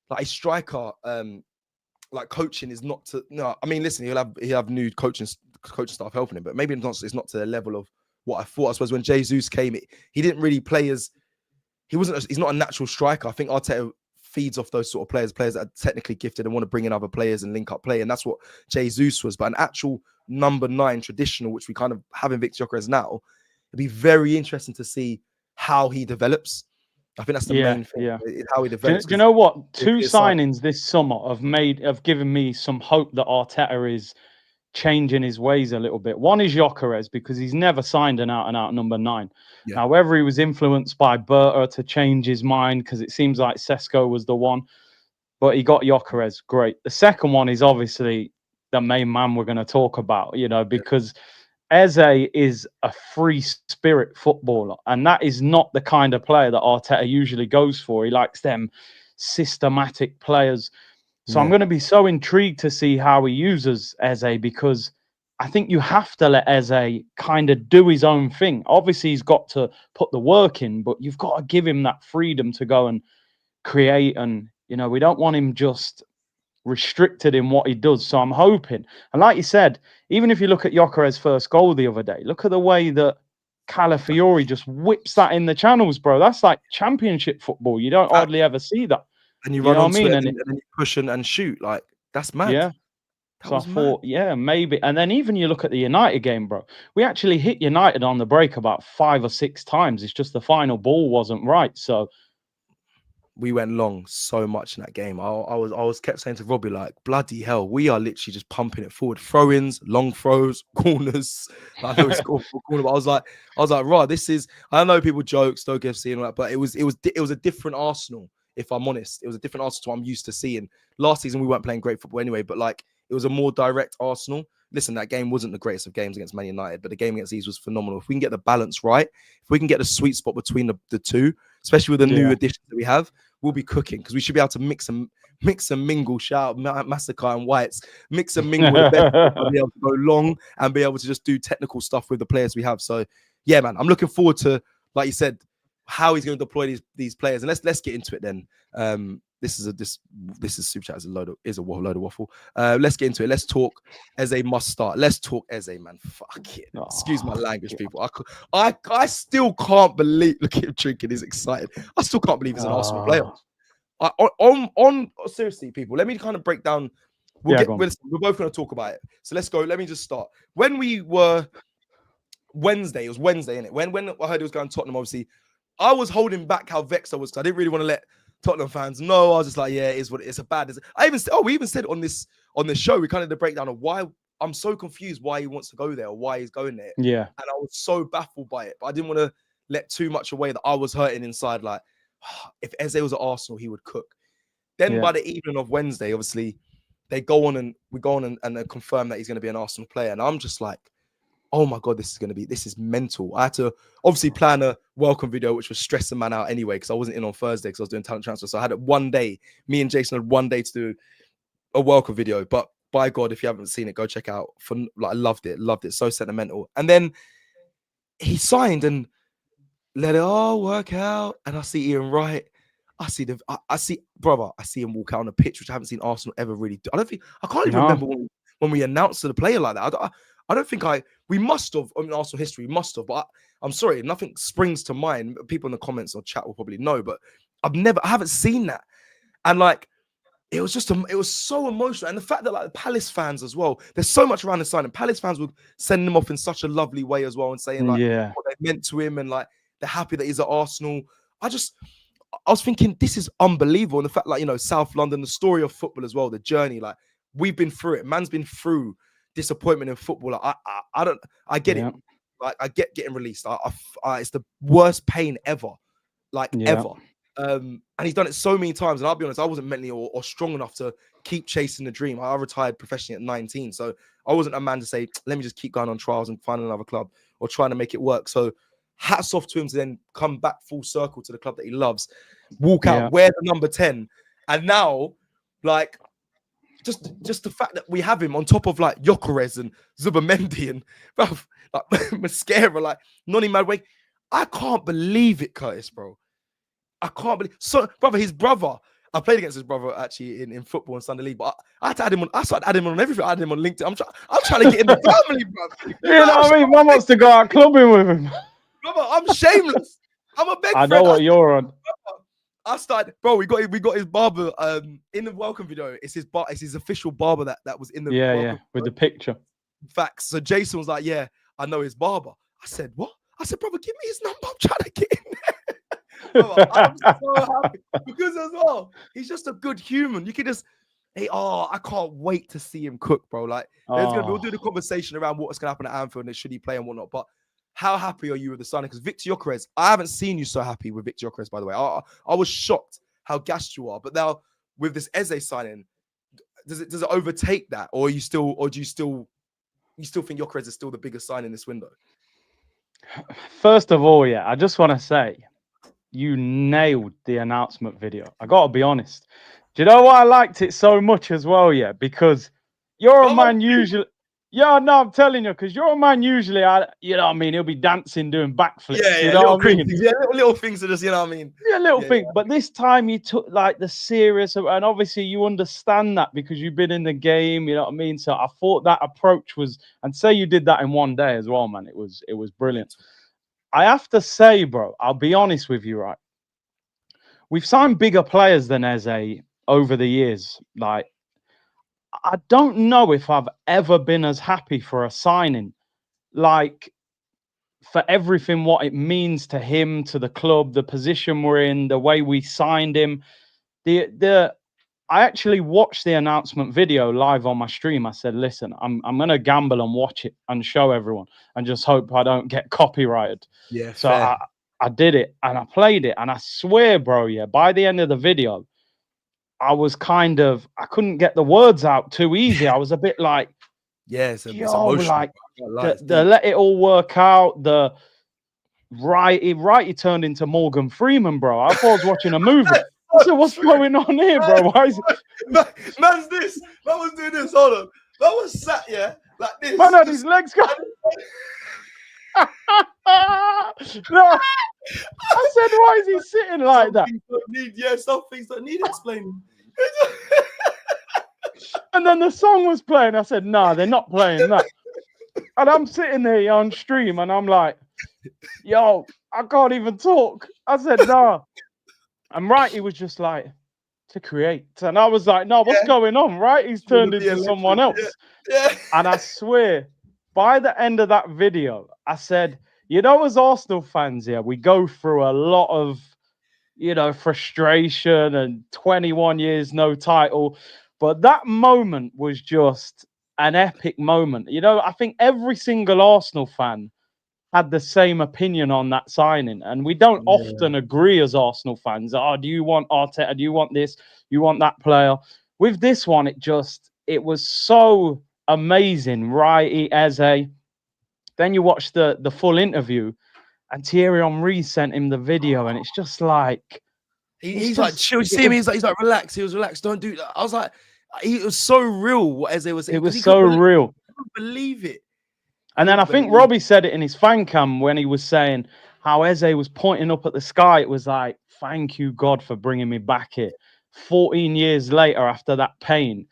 like a striker. Like, coaching is not to I mean, listen, he'll have new coaching staff helping him, but maybe it's not to the level of what I thought. I suppose when Jesus came, he didn't really play as he's not a natural striker. I think Arteta feeds off those sort of players that are technically gifted and want to bring in other players and link up play, and that's what Jesus was. But an actual number 9 traditional, which we kind of have in Victor Gyökeres now, it'd be very interesting to see how he develops. I think that's the main thing, how he develops. Do you know what? 2 signings this summer have given me some hope that Arteta is changing his ways a little bit. One is Gyökeres, because he's never signed an out-and-out number 9. Yeah. Now, whether he was influenced by Berta to change his mind, because it seems like Sesko was the one, but he got Gyökeres, great. The second one is obviously the main man we're going to talk about, because Eze is a free spirit footballer, and that is not the kind of player that Arteta usually goes for. He likes them systematic players. So I'm going to be so intrigued to see how he uses Eze, because I think you have to let Eze kind of do his own thing. Obviously, he's got to put the work in, but you've got to give him that freedom to go and create. And, we don't want him just restricted in what he does. So I'm hoping, and like you said, even if you look at Gyökeres' first goal the other day, look at the way that Calafiori just whips that in the channels, bro. That's like championship football. You don't hardly ever see that. And you run onto it and then you push and shoot. Like, that's mad. Yeah. So I thought, maybe. And then even you look at the United game, bro. We actually hit United on the break about 5 or 6 times. It's just the final ball wasn't right. So we went long so much in that game. I was kept saying to Robbie, like, bloody hell, we are literally just pumping it forward. Throw-ins, long throws, corners. I know we scored for corner, but I was like, right, this is. I know people joke, Stoke FC and all that, but it was a different Arsenal. If I'm honest, it was a different Arsenal to what I'm used to seeing. Last season we weren't playing great football anyway, but like, it was a more direct Arsenal. Listen, that game wasn't the greatest of games against Man United, but the game against these was phenomenal. If we can get the balance right, if we can get the sweet spot between the two, especially with the new additions that we have, we'll be cooking, because we should be able to mix mix and mingle. Shout out Massacre and Whites. Mix and mingle with the best. Be able to go long and be able to just do technical stuff with the players we have. So yeah, man, I'm looking forward to, like you said, how he's going to deploy these players. And let's get into it then. This is super chat is a load of waffle. Let's get into it. Let's talk Eze must start. Let's talk Eze, man. Fuck it. Excuse my language, people. I still can't believe. Look at him drinking. He's excited. I still can't believe he's an Arsenal player. Seriously, people. Let me kind of break down. We're both going to talk about it. So let's go. Let me just start. When we were Wednesday, it was Wednesday, innit? When I heard he was going to Tottenham, obviously, I was holding back how vexed I was because I didn't really want to let Tottenham fans know. I was just like, yeah, it is what it is. We even said on this show, we kind of did a breakdown of why I'm so confused why he wants to go there or why he's going there. Yeah. And I was so baffled by it. But I didn't want to let too much away that I was hurting inside. Like, if Eze was at Arsenal, he would cook. Then by the evening of Wednesday, obviously, we go on and confirm that he's going to be an Arsenal player. And I'm just like, oh my God, this is mental. I had to obviously plan a welcome video, which was stressing man out anyway, because I wasn't in on Thursday because I was doing talent transfer. So I had it one day. Me and Jason had one day to do a welcome video. But by God, if you haven't seen it, go check out. I loved it. So sentimental. And then he signed and let it all work out. And I see Ian Wright. I see him walk out on the pitch, which I haven't seen Arsenal ever really do. I can't even remember when we announced to the player like that. I don't think we must have, in Arsenal history, we must have, but I'm sorry, nothing springs to mind. People in the comments or chat will probably know, but I haven't seen that. And like, it was so emotional. And the fact that like the Palace fans as well, there's so much around the signing. Palace fans would send him off in such a lovely way as well and saying like what they meant to him and like they're happy that he's at Arsenal. I was thinking, this is unbelievable. And the fact, like, South London, the story of football as well, the journey, like we've been through it. Man's been through disappointment in football. Like, I get it. Like, I get getting released. It's the worst pain ever, ever. And he's done it so many times. And I'll be honest, I wasn't mentally or strong enough to keep chasing the dream. I retired professionally at 19, so I wasn't a man to say, let me just keep going on trials and find another club or trying to make it work. So hats off to him to then come back full circle to the club that he loves, walk out, wear the number 10, and now, like, just the fact that we have him on top of like Gyökeres and Zubamendi and like Mascara, like Noni Madway. I can't believe it, Curtis, bro. I can't believe his brother. I played against his brother actually in football in Sunday League, but I had to add him on. I started adding him on everything. I added him on LinkedIn. I'm trying to get in the family, bro. You know what I mean? Mum wants to go out clubbing with him. Brother, I'm shameless. I'm a big friend. I know what you're on. I started, bro. We got his barber in the welcome video. It's his official barber that was in the with the picture. Facts. So Jason was like, "Yeah, I know his barber." I said, "What?" I said, "Brother, give me his number. I'm trying to get in there." Brother, I'm so happy because as well, he's just a good human. You can just, I can't wait to see him cook, bro. Like, we'll do the conversation around what's gonna happen at Anfield and should he play and whatnot, but. How happy are you with the signing? Because Victor Gyökeres, I haven't seen you so happy with Victor Gyökeres, by the way. I was shocked how gassed you are. But now with this Eze signing, does it overtake that, or do you still think Gyökeres is still the biggest sign in this window? First of all, I just want to say you nailed the announcement video. I got to be honest. Do you know why I liked it so much as well? Because you're a man usually. Yeah, no, I'm telling you, because you're a man usually, you know what I mean, he'll be dancing, doing backflips. Yeah, you know what I mean? Yeah, little things are just, you know what I mean? Yeah, little things. Yeah. But this time you took like the serious, and obviously you understand that because you've been in the game, you know what I mean? So I thought that approach was, and say you did that in one day as well, man. It was brilliant. I have to say, bro, I'll be honest with you, right? We've signed bigger players than Eze over the years, like, I don't know if I've ever been as happy for a signing, like for everything, what it means to him, to the club, the position we're in, the way we signed him. I actually watched the announcement video live on my stream. I said, listen, I'm going to gamble and watch it and show everyone and just hope I don't get copyrighted. Yeah. So I did it and I played it. And I swear, bro, by the end of the video, I was I couldn't get the words out too easy. I was a bit like, it's emotional. Like the let it all work out. He turned into Morgan Freeman, bro. I thought I was watching a movie. I said, what's going on here, bro? Why is it? Man's this. Man was doing this. Hold on. Man was sat, like this. Man had his legs going. No. I said, why is he sitting like that? Some things don't need explaining. And then the song was playing. I said, nah, they're not playing that. And I'm sitting there on stream and I'm like, yo, I can't even talk. I said, nah. And Righty was just like, to create. And I was like, no, what's going on? Righty's turned into someone else. And I swear, by the end of that video, I said, you know, as Arsenal fans here, we go through a lot of, you know, frustration and 21 years, no title. But that moment was just an epic moment. You know, I think every single Arsenal fan had the same opinion on that signing. And we don't often agree as Arsenal fans. Oh, do you want Arteta? Do you want this? You want that player? With this one, it was so amazing. Righty, Eze. Then you watch the full interview and Thierry Henry sent him the video. And it's just like... He's like, chill. You see him? He's like, relax. He was relaxed. Don't do that. I was like, it was so real what Eze was saying. It was so real. I couldn't believe it. And then I think Robbie said it in his fan cam when he was saying how Eze was pointing up at the sky. It was like, thank you, God, for bringing me back here 14 years later after that pain.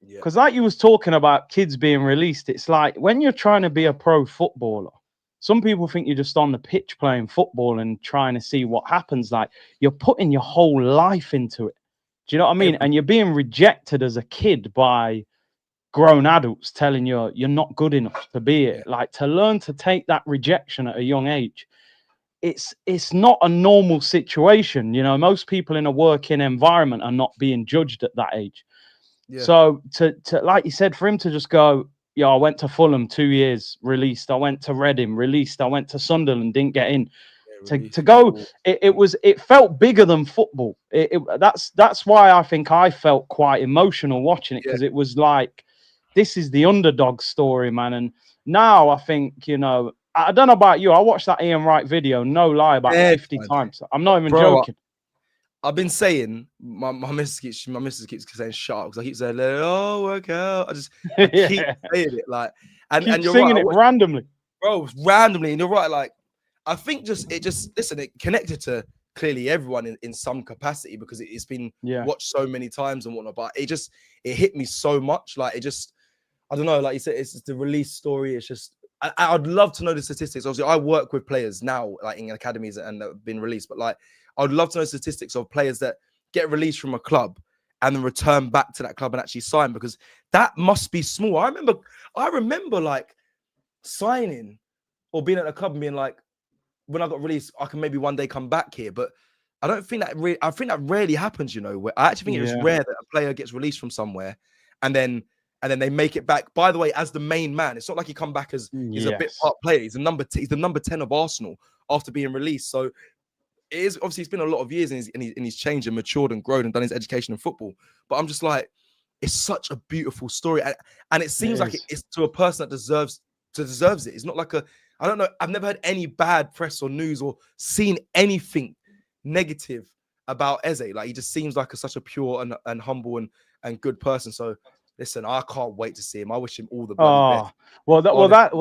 Because like you was talking about kids being released, it's like when you're trying to be a pro footballer, some people think you're just on the pitch playing football and trying to see what happens. Like you're putting your whole life into it. Do you know what I mean? And you're being rejected as a kid by grown adults telling you you're not good enough to be it. Like to learn to take that rejection at a young age, it's not a normal situation. You know, most people in a working environment are not being judged at that age. So to like you said, for him to just go, yeah, I went to Fulham 2 years, released. I went to Reading, released. I went to Sunderland, didn't get in. To go, it felt bigger than football. That's why I think I felt quite emotional watching it, because it was like, this is the underdog story, man. And now I think, you know, I don't know about you. I watched that Ian Wright video, no lie, about 50 times. I'm not even joking. I've been saying, my missus keeps saying shut up, because I keep saying, let it all work out. I keep saying it, like, and you're singing right, it randomly, bro, randomly. And you're right, like, I think listen, it connected to clearly everyone in some capacity, because it's been watched so many times and whatnot. But it hit me so much, like I don't know, like you said, it's just the release story. It's just I'd love to know the statistics. Obviously, I work with players now, like in academies and have been released, but like, I'd love to know statistics of players that get released from a club and then return back to that club and actually sign, because that must be small. I remember like signing or being at a club and being like, when I got released, I can maybe one day come back here. But I don't think that I think that rarely happens, you know, where I actually think it was rare that a player gets released from somewhere and then they make it back, by the way, as the main man. It's not like he come back as he's a bit part player. He's the number 10 of Arsenal after being released. So it is obviously, it's been a lot of years and he's changed and matured and grown and done his education in football. But I'm just like, it's such a beautiful story. And it seems like it's to a person that deserves it. It's not like I don't know. I've never heard any bad press or news or seen anything negative about Eze. Like, he just seems like such a pure and humble and good person. So listen, I can't wait to see him. I wish him all the best. Well,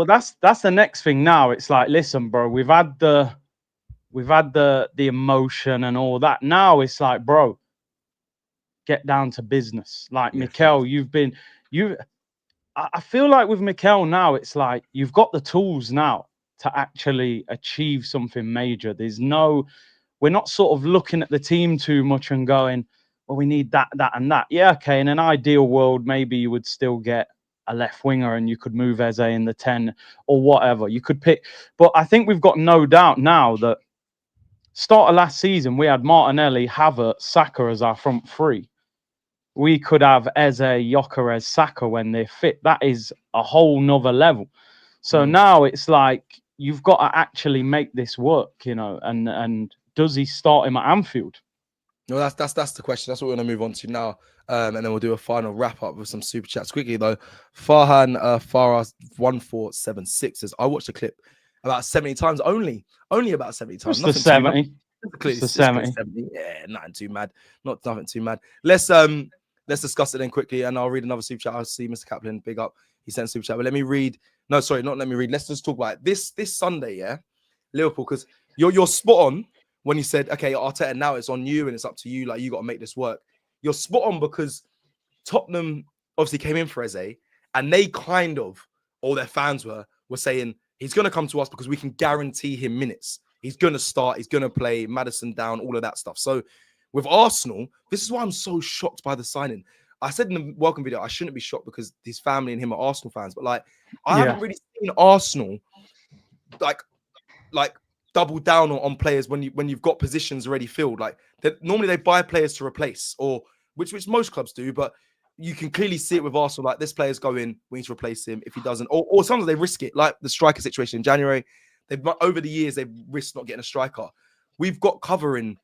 that's the next thing now. It's like, listen, bro, we've had the emotion and all that. Now it's like, bro, get down to business. Like, Mikel, I feel like with Mikel now, it's like you've got the tools now to actually achieve something major. We're not sort of looking at the team too much and going, well, we need that, and that. Yeah, okay, in an ideal world, maybe you would still get a left winger and you could move Eze in the 10 or whatever. You could pick. But I think we've got no doubt now that start of last season, we had Martinelli, Havertz, Saka as our front three. We could have Eze, Gyökeres, Saka when they're fit. That is a whole nother level. So now it's like, you've got to actually make this work, you know, and does he start him at Anfield? No, that's the question. That's what we're going to move on to now. And then we'll do a final wrap up with some super chats quickly, though. Farhan Farah 1476 says, I watched the clip about 70 times, only about 70 times. Just 70. It's the It's clearly 70. 70. Yeah, nothing too mad. Nothing too mad. Let's discuss it then quickly, and I'll read another super chat. I see Mr. Kaplan, big up. He sent super chat. But let me read. No, sorry, not let me read. Let's just talk about it. This Sunday, yeah, Liverpool, because you're spot on when you said, okay, Arteta, now it's on you and it's up to you. Like, you got to make this work. You're spot on because Tottenham obviously came in for Eze, and they kind of, all their fans were saying he's going to come to us because we can guarantee him minutes. He's going to start. He's going to play Maddison down, all of that stuff. So with Arsenal, this is why I'm so shocked by the signing. I said in the welcome video, I shouldn't be shocked because his family and him are Arsenal fans. But like, I haven't really seen Arsenal like double down on players when you've got positions already filled. Like, normally they buy players to replace, or which most clubs do, but you can clearly see it with Arsenal. Like, this player's going, we need to replace him. If he doesn't, or sometimes they risk it, like the striker situation in January. Over the years they've risked not getting a striker. We've got cover in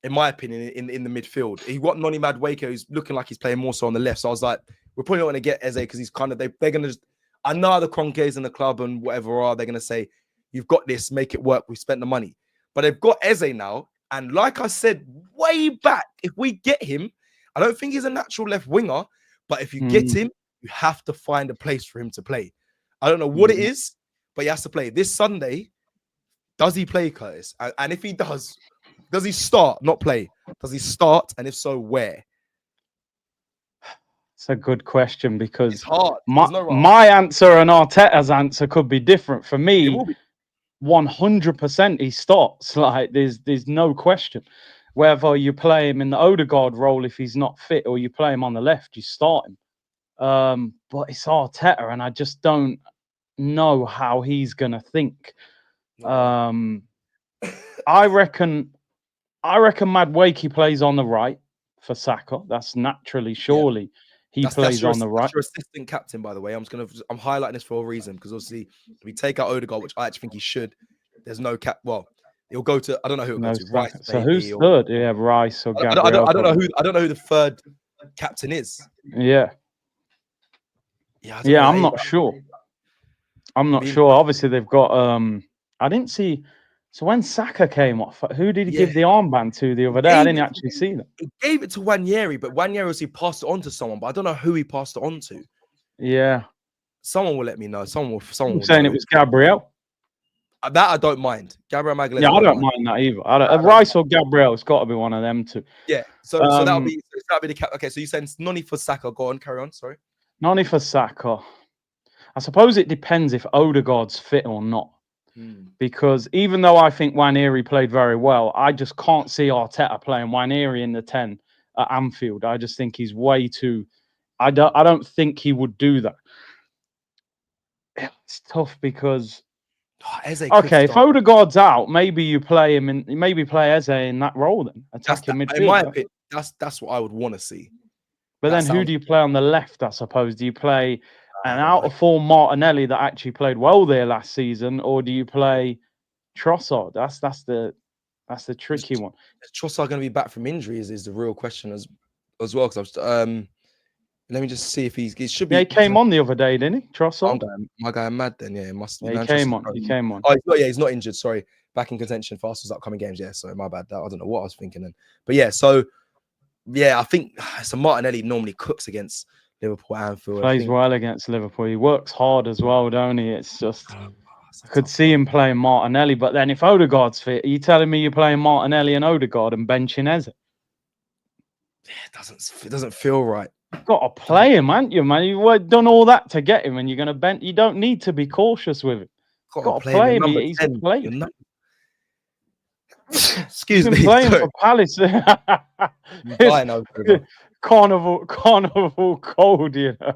my opinion, in the midfield. He got Noni Madueke, who's looking like he's playing more so on the left. So I was like, we're probably not going to get Eze because he's kind of, they're going to just, I know the Kroenkes in the club and whatever they're going to say, you've got this, make it work. We spent the money. But they've got Eze now. And like I said, way back, if we get him, I don't think he's a natural left winger, but if you get him, you have to find a place for him to play. I don't know what it is, but he has to play. This Sunday, does he play, Curtis? And if he does he start, not play? Does he start? And if so, where? It's a good question because it's hard. My answer and Arteta's answer could be different. For me, 100% he starts. Like, there's no question. Whether you play him in the Odegaard role if he's not fit, or you play him on the left, you start him. But it's Arteta, and I just don't know how he's gonna think. I reckon Madueke plays on the right for Saka. That's naturally, surely he plays on the right. That's your assistant captain, by the way. I'm highlighting this for a reason, because obviously if we take out Odegaard, which I actually think he should, there's no cap. Well, he'll go to, I don't know who it'll go to. Rice. So who's third? Yeah, Rice or Gabriel. I don't know who the third captain is. Yeah, I'm not sure. I'm not sure. Obviously, they've got. I didn't see. So when Saka came off, who did he give the armband to the other day? I didn't actually see that. He gave it to Nwaneri, but Nwaneri passed it on to someone, but I don't know who he passed it on to. Yeah. Someone will let me know. Someone will saying it was Gabriel. That I don't mind. Gabriel Magalhaes. Yeah, I don't mind that either. Rice or Gabriel, it's got to be one of them two. Yeah. So that'll be the cap. Okay, so you said Noni for Saka. Go on, carry on. Sorry. Noni for Saka. I suppose it depends if Odegaard's fit or not. Because even though I think Nwaneri played very well, I just can't see Arteta playing Nwaneri in the 10 at Anfield. I just think he's way too. I don't think he would do that. It's tough because if Odegaard's out, maybe you play him in. Maybe play Eze in that role then, attacking midfield. In my opinion, that's what I would want to see. But then who do you play on the left? I suppose, do you play an out-of-form Martinelli that actually played well there last season, or do you play Trossard? That's the tricky one. Is Trossard going to be back from injury? Is the real question as well? Because let me just see if he should be. Yeah, he came on the other day, didn't he? Trossard. My guy mad then. Yeah, it must. Yeah, he came on. Oh, he's not injured. Sorry, back in contention for Arsenal's upcoming games. Yeah, sorry, my bad. I don't know what I was thinking then. But yeah, so I think Martinelli normally cooks against Liverpool, Anfield. Plays well against Liverpool. He works hard as well, don't he? It's just I could see him playing Martinelli, but then if Odegaard's fit, are you telling me you're playing Martinelli and Odegaard and benching Eze? Yeah, it doesn't feel right. You've got to play him, haven't you, man? You've done all that to get him, and you're going to bench. You don't need to be cautious with him. Got to play him. He's playing. Excuse me. He's been playing for Palace. Carnival cold, you know.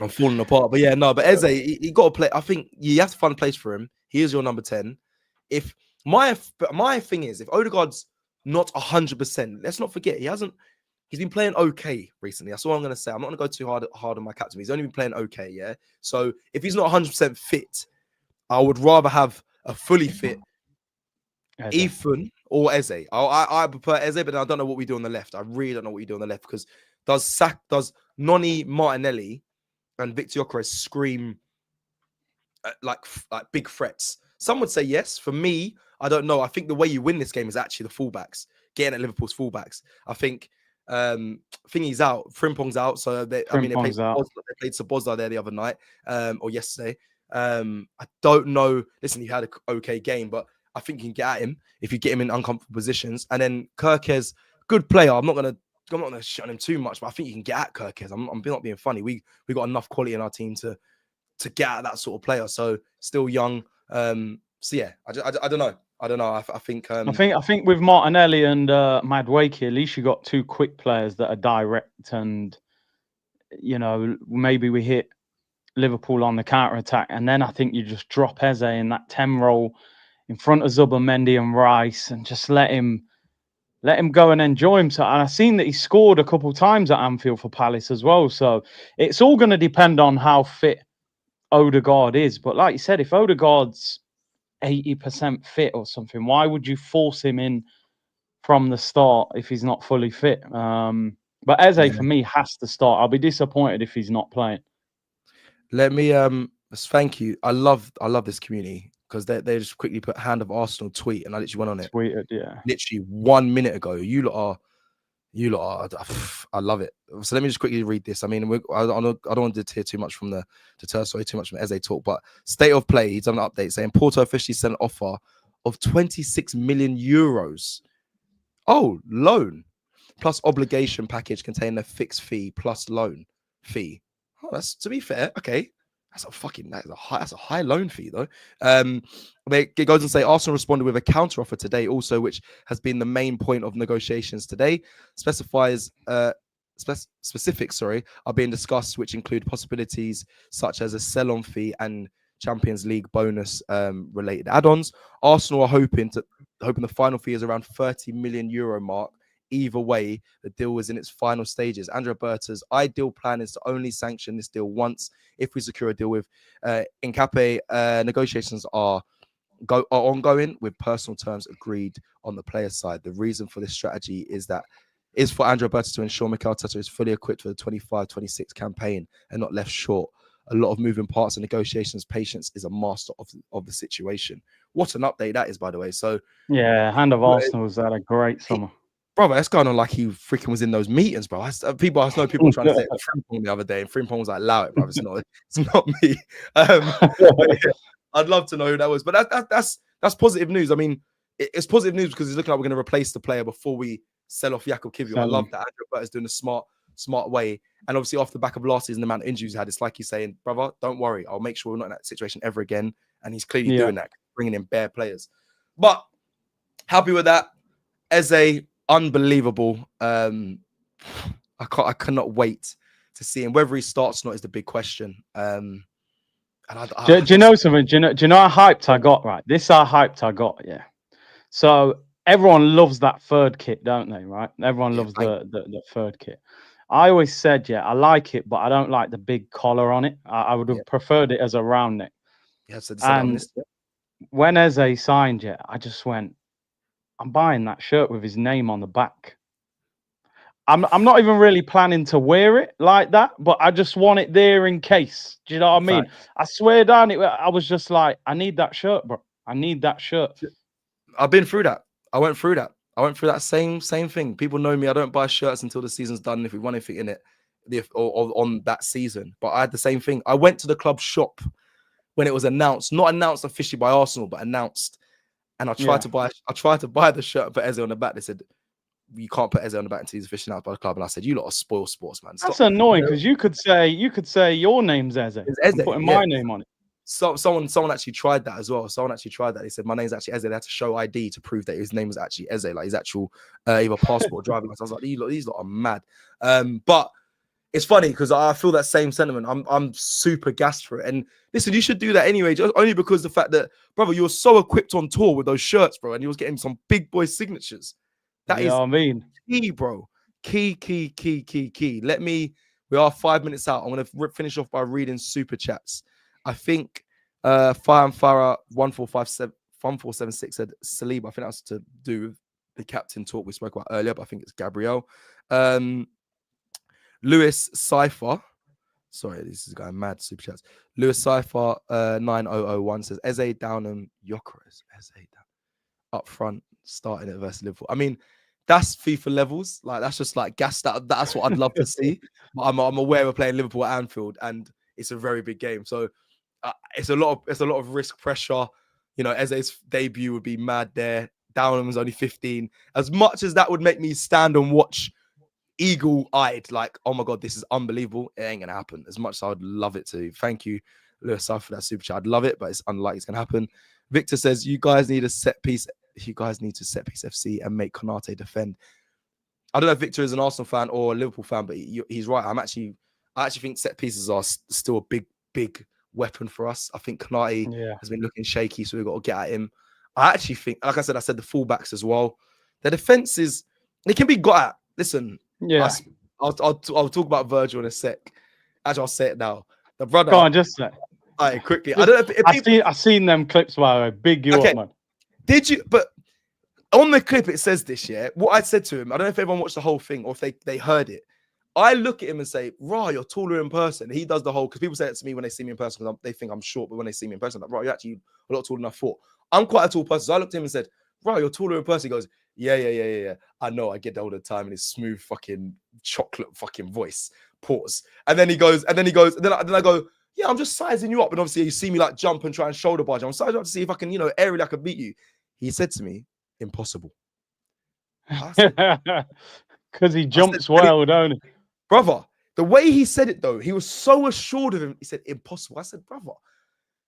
I'm falling apart, but but Eze, he got to play. I think you have to find a place for him. He is your number 10. If my thing is, if Odegaard's not 100%, let's not forget he's been playing okay recently. That's all I'm going to say. I'm not going to go too hard on my captain. He's only been playing okay, yeah. So if he's not 100% fit, I would rather have a fully fit Ethan or Eze. I prefer Eze, but I don't know what we do on the left. I really don't know what we do on the left, because does Noni, Martinelli, and Victor Gyökeres scream like big threats? Some would say yes. For me, I don't know. I think the way you win this game is actually the fullbacks, getting at Liverpool's fullbacks. I think Thingy's out, Frimpong's out, so they played Sabozza there the other night, or yesterday. I don't know. Listen, he had an okay game, but I think you can get at him if you get him in uncomfortable positions. And then Kirkes, good player. I'm not gonna shit on him too much, but I think you can get at Kirkes. I'm not being funny. We got enough quality in our team to get at that sort of player. So still young. So yeah, I don't know. I don't know. I think I think with Martinelli and Madueke, at least you got two quick players that are direct, and maybe we hit Liverpool on the counter attack, and then I think you just drop Eze in that 10 role in front of Zubomendi and Rice, and just let him go and enjoy himself. And I've seen that he scored a couple of times at Anfield for Palace as well. So it's all going to depend on how fit Odegaard is. But like you said, if Odegaard's 80% fit or something, why would you force him in from the start if he's not fully fit? But Eze for me has to start. I'll be disappointed if he's not playing. Let me thank you. I love this community because they just quickly put hand of Arsenal tweet, and I literally went on it. Tweeted, yeah. Literally 1 minute ago. You lot are. I love it. So let me just quickly read this. I mean, I don't want to hear too much from the sorry, too much from Eze talk, but state of play. He's done an update saying Porto officially sent an offer of 26 million euros. Oh, loan plus obligation package containing a fixed fee plus loan fee. Oh, that's, to be fair, okay. That's a high loan fee though. It goes and say Arsenal responded with a counter offer today, also, which has been the main point of negotiations today. Specifics are being discussed, which include possibilities such as a sell-on fee and Champions League bonus related add-ons. Arsenal are hoping the final fee is around 30 million euro mark. Either way, the deal is in its final stages. Andrea Berta's ideal plan is to only sanction this deal once if we secure a deal with Nkape. Negotiations are ongoing with personal terms agreed on the player side. The reason for this strategy is for Andrea Berta to ensure Mikel Arteta is fully equipped for the 25-26 campaign and not left short. A lot of moving parts and negotiations. Patience is a master of the situation. What an update that is, by the way. So yeah, hand of Arsenal has had a great summer. Brother, that's going on like he freaking was in those meetings, bro. I know people trying to say Frimpong the other day, and Frimpong was like, "Allow it, bro. It's not me." Yeah, I'd love to know who that was, but that's positive news. I mean, it's positive news because it's looking like we're going to replace the player before we sell off Jakob Kivior. I love that Andrew Burt is doing a smart way, and obviously off the back of last season, the amount of injuries he had, it's like he's saying, "Brother, don't worry. I'll make sure we're not in that situation ever again." And he's clearly doing that, bringing in bare players. But happy with that, Eze. Unbelievable. I cannot wait to see him. Whether he starts or not is the big question. Do you know something? Do you know how hyped I got? Right, this is how hyped I got. Yeah. So everyone loves that third kit, don't they? Right. Everyone loves the third kit. I always said, I like it, but I don't like the big collar on it. I would have preferred it as a round neck. Yeah. So when Eze signed, I just went, I'm buying that shirt with his name on the back. I'm not even really planning to wear it like that, but I just want it there in case. Do you know what I mean? I swear down, I was just like, I need that shirt, bro. I need that shirt. I've been through that. I went through that same thing. People know me. I don't buy shirts until the season's done. If we want anything in it, or on that season. But I had the same thing. I went to the club shop when it was announced, not announced officially by Arsenal, but announced. And I tried to buy the shirt, put Eze on the back. They said, you can't put Eze on the back until he's officially announced by the club. And I said, you lot are spoiled sports, man. That's annoying because you could say your name's Eze. I'm putting my name on it. So someone actually tried that as well. They said my name's actually Eze. They had to show ID to prove that his name was actually Eze, like his actual either passport or driving license. I was like, these lot are mad. But it's funny because I feel that same sentiment. I'm super gassed for it. And listen, you should do that anyway, just only because the fact that, brother, you were so equipped on tour with those shirts, bro, and you was getting some big boy signatures. That is key, bro. Key. We are 5 minutes out. I'm going to finish off by reading super chats. I think Fire and Farah 1476 said Saliba. I think that's to do with the captain talk we spoke about earlier, but I think it's Gabriel. Lewis Cypher. Sorry, this is going mad. Super chats. Lewis Cypher 9001 says Eze Downham Yokeres. Eze Downham. up front, starting it versus Liverpool. I mean, that's FIFA levels. Like that's just like gas. That's what I'd love to see. But I'm aware we're playing Liverpool at Anfield, and it's a very big game. So it's a lot of risk pressure. You know, Eze's debut would be mad there. Downham was only 15. As much as that would make me stand and watch eagle-eyed, like, oh my God, this is unbelievable. It ain't gonna happen. As much as I would love it to. Thank you, Lewis, for that super chat. I'd love it, but it's unlikely it's gonna happen. Victor says, you guys need a set piece. You guys need to set piece FC and make Konate defend. I don't know if Victor is an Arsenal fan or a Liverpool fan, but he's right. I actually think set pieces are still a big weapon for us. I think Konate has been looking shaky, so we've got to get at him. I actually think, like I said the fullbacks as well. The defense they can be got at. Listen, I'll talk about Virgil in a sec. Actually, I'll say it now. The brother. Go on, just say. All right, quickly. I don't know if I've seen them clips where big you up, man. Did you? But on the clip, it says this, what I said to him, I don't know if everyone watched the whole thing or if they heard it. I look at him and say, Rah, you're taller in person. He does the whole, because people say it to me when they see me in person, because they think I'm short, but when they see me in person, like, Rah, you're actually a lot taller than I thought. I'm quite a tall person. So I looked at him and said, Rah, you're taller in person. He goes, yeah. I know, I get that all the time in his smooth fucking chocolate fucking voice. Pause. And then he goes, and then I go, yeah, I'm just sizing you up. And obviously you see me like jump and try and shoulder barge. I'm sizing up to see if I can, aerially I can beat you. He said to me, impossible. Because he jumps well, don't he? Brother, the way he said it though, he was so assured of him. He said, impossible. I said, brother,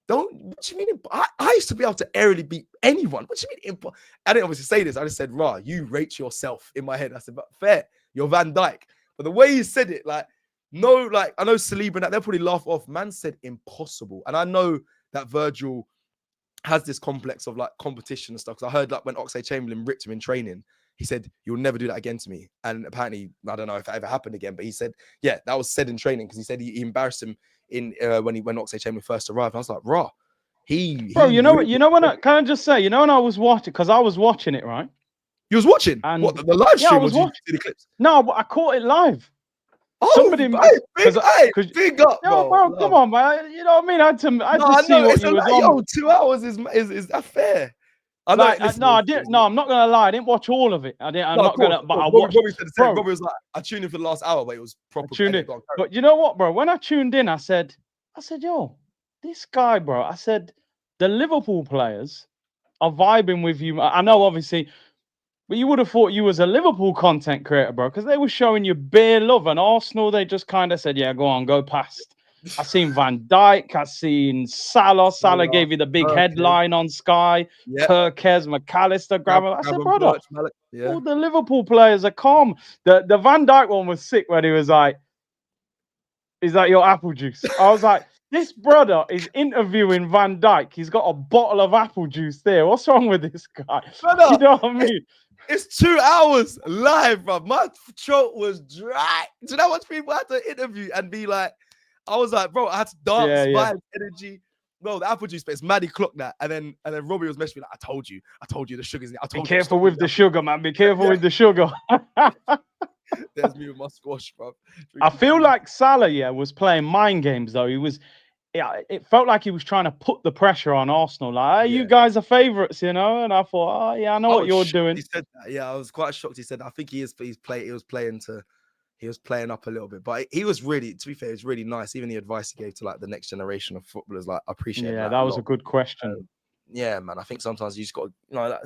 what do you mean? I used to be able to aerially beat anyone. What do you mean? I didn't obviously say this. I just said, Rah, you rate yourself in my head. I said, but fair, you're Van Dijk. But the way he said it, like, no, like, I know Saliba and that, they'll probably laugh off. Man said impossible. And I know that Virgil has this complex of like competition and stuff. Because I heard like when Oxlade-Chamberlain ripped him in training, he said, you'll never do that again to me. And apparently, I don't know if that ever happened again, but he said, yeah, that was said in training because he said he embarrassed him in when Oxlade-Chamberlain first arrived. And I was like, Rah, bro, can I just say, when I was watching, because I was watching it, right? You was watching? And what, the live stream? I was watching the clips? No, but I caught it live. Oh, somebody big up, bro. Come on, man. You know what I mean? I had to see what you was on. 2 hours is that fair? I'm not gonna lie. I didn't watch all of it. But I watched. Bobby was like, I tuned in for the last hour, but it was proper. But you know what, bro? When I tuned in, I said, yo, this guy, bro. I said, the Liverpool players are vibing with you. I know, obviously. But you would have thought you was a Liverpool content creator, bro, because they were showing you bare love. And Arsenal, they just kind of said, yeah, go on, go past. I seen Van Dijk. I seen Salah. Salah gave you the big headline on Sky. Kirkes, McAllister, Gravel. I said, brother, all the Liverpool players are calm. The Van Dijk one was sick when he was like, is that your apple juice? I was like, this brother is interviewing Van Dijk. He's got a bottle of apple juice there. What's wrong with this guy? Brother, you know what I mean? It's 2 hours live, bro. My throat was dry. Do you know how much people had to interview and be like, I was like, bro, I had to dance, by energy. Bro, the apple juice, but it's Maddie clocked that. And then Robbie was messaging me like, I told you the sugar's in it. Be careful with the sugar, man. Be careful with the sugar. There's me with my squash, bro. I feel like Salah, was playing mind games though. It felt like he was trying to put the pressure on Arsenal. Like, you guys are favourites, And I thought, I know what you're doing. He said that. Yeah, I was quite shocked. He said, I think he was playing up a little bit, but he was really, to be fair, it was really nice. Even the advice he gave to like the next generation of footballers, like, I appreciate. Yeah, that was a good question. Yeah, man. I think sometimes you just got to, like,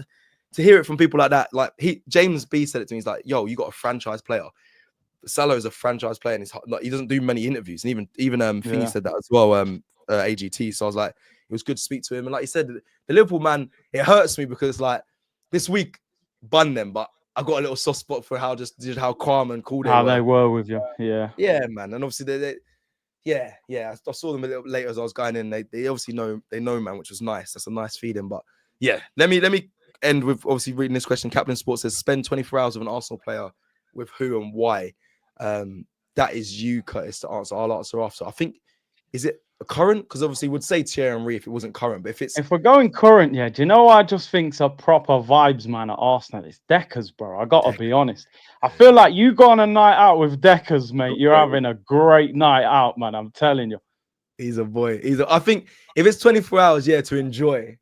to hear it from people like that. Like James B said it to me. He's like, "Yo, you got a franchise player." Salah is a franchise player, and he doesn't do many interviews. And even Thingy said that as well. AGT. So I was like, it was good to speak to him. And like he said, the Liverpool man, it hurts me because like this week, bun them, but I got a little soft spot for how calm and cool they were with you. Yeah, man. And obviously I saw them a little later as I was going in. They obviously know, man, which was nice. That's a nice feeling. But yeah, let me end with obviously reading this question. Captain Sports says, spend 24 hours with an Arsenal player, with who and why? That is you, Curtis, to answer. I'll answer after. I think, is it current? Because obviously we'd say Thierry Henry if it wasn't current, but if we're going current, do you know what I just think's a proper vibes man at Arsenal? It's Deckers, bro. I gotta be honest. I feel like you go on a night out with Deckers, mate. You're having a great night out, man. I'm telling you. He's a boy. I think if it's 24 hours, to enjoy.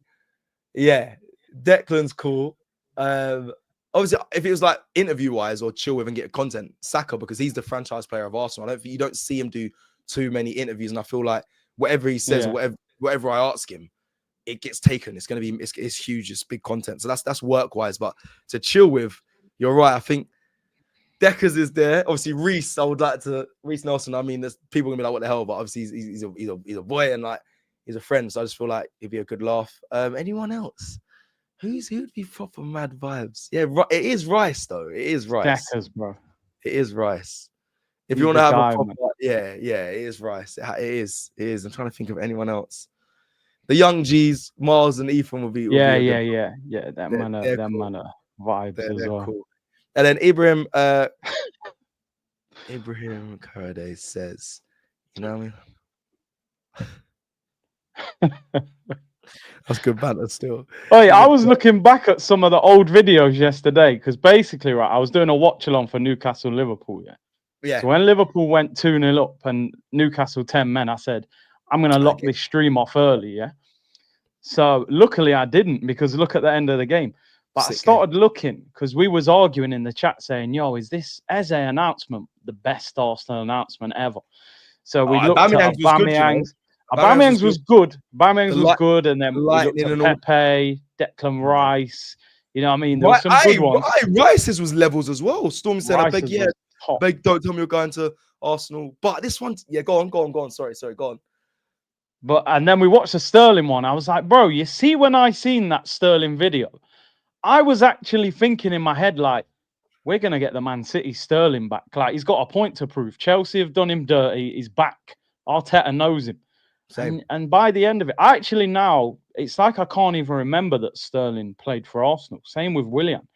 Yeah. Declan's cool. Obviously, if it was like interview-wise or chill with and get content, Saka, because he's the franchise player of Arsenal. You don't see him do too many interviews, and I feel like whatever he says or whatever I ask him, it gets taken. It's gonna be it's huge, it's big content. So that's work-wise. But to chill with, you're right. I think Deckers is there. Obviously, Reece, I would like to Reece Nelson. I mean, there's people gonna be like, what the hell? But obviously, he's a boy and like he's a friend. So I just feel like it'd be a good laugh. Anyone else? Who'd be proper mad vibes? Yeah, it is Rice though. It is Rice. Deckers, bro. It is Rice. If you want to have a proper, it is Rice. It is. I'm trying to think of anyone else. The young G's, Miles and Ethan will be. Yeah. That man are vibes as well. Cool. And then Ibrahim Karaday says, you know what I mean? That's good banter still. Oh yeah, I was looking back at some of the old videos yesterday because basically, right, I was doing a watch along for Newcastle Liverpool. Yeah. So when Liverpool went 2-0 up and Newcastle 10 men, I said, I'm gonna lock this stream off early. Yeah. So luckily I didn't, because look at the end of the game. But I started looking because we was arguing in the chat saying, yo, is this Eze announcement the best Arsenal announcement ever? So we looked at Aubameyang's. Aubameyang's was good. Aubameyang's was good, and then we looked at Pepe, Declan Rice. You know what I mean? There was some good ones. Rice's was levels as well. Storm said, I beg, don't tell me you're going to Arsenal. But this one, go on. Sorry, go on. But and then we watched the Sterling one. I was like, bro, you see, when I seen that Sterling video, I was actually thinking in my head, like, we're gonna get the Man City Sterling back. Like, he's got a point to prove. Chelsea have done him dirty. He's back. Arteta knows him. And by the end of it, actually now, it's like I can't even remember that Sterling played for Arsenal. Same with Willian.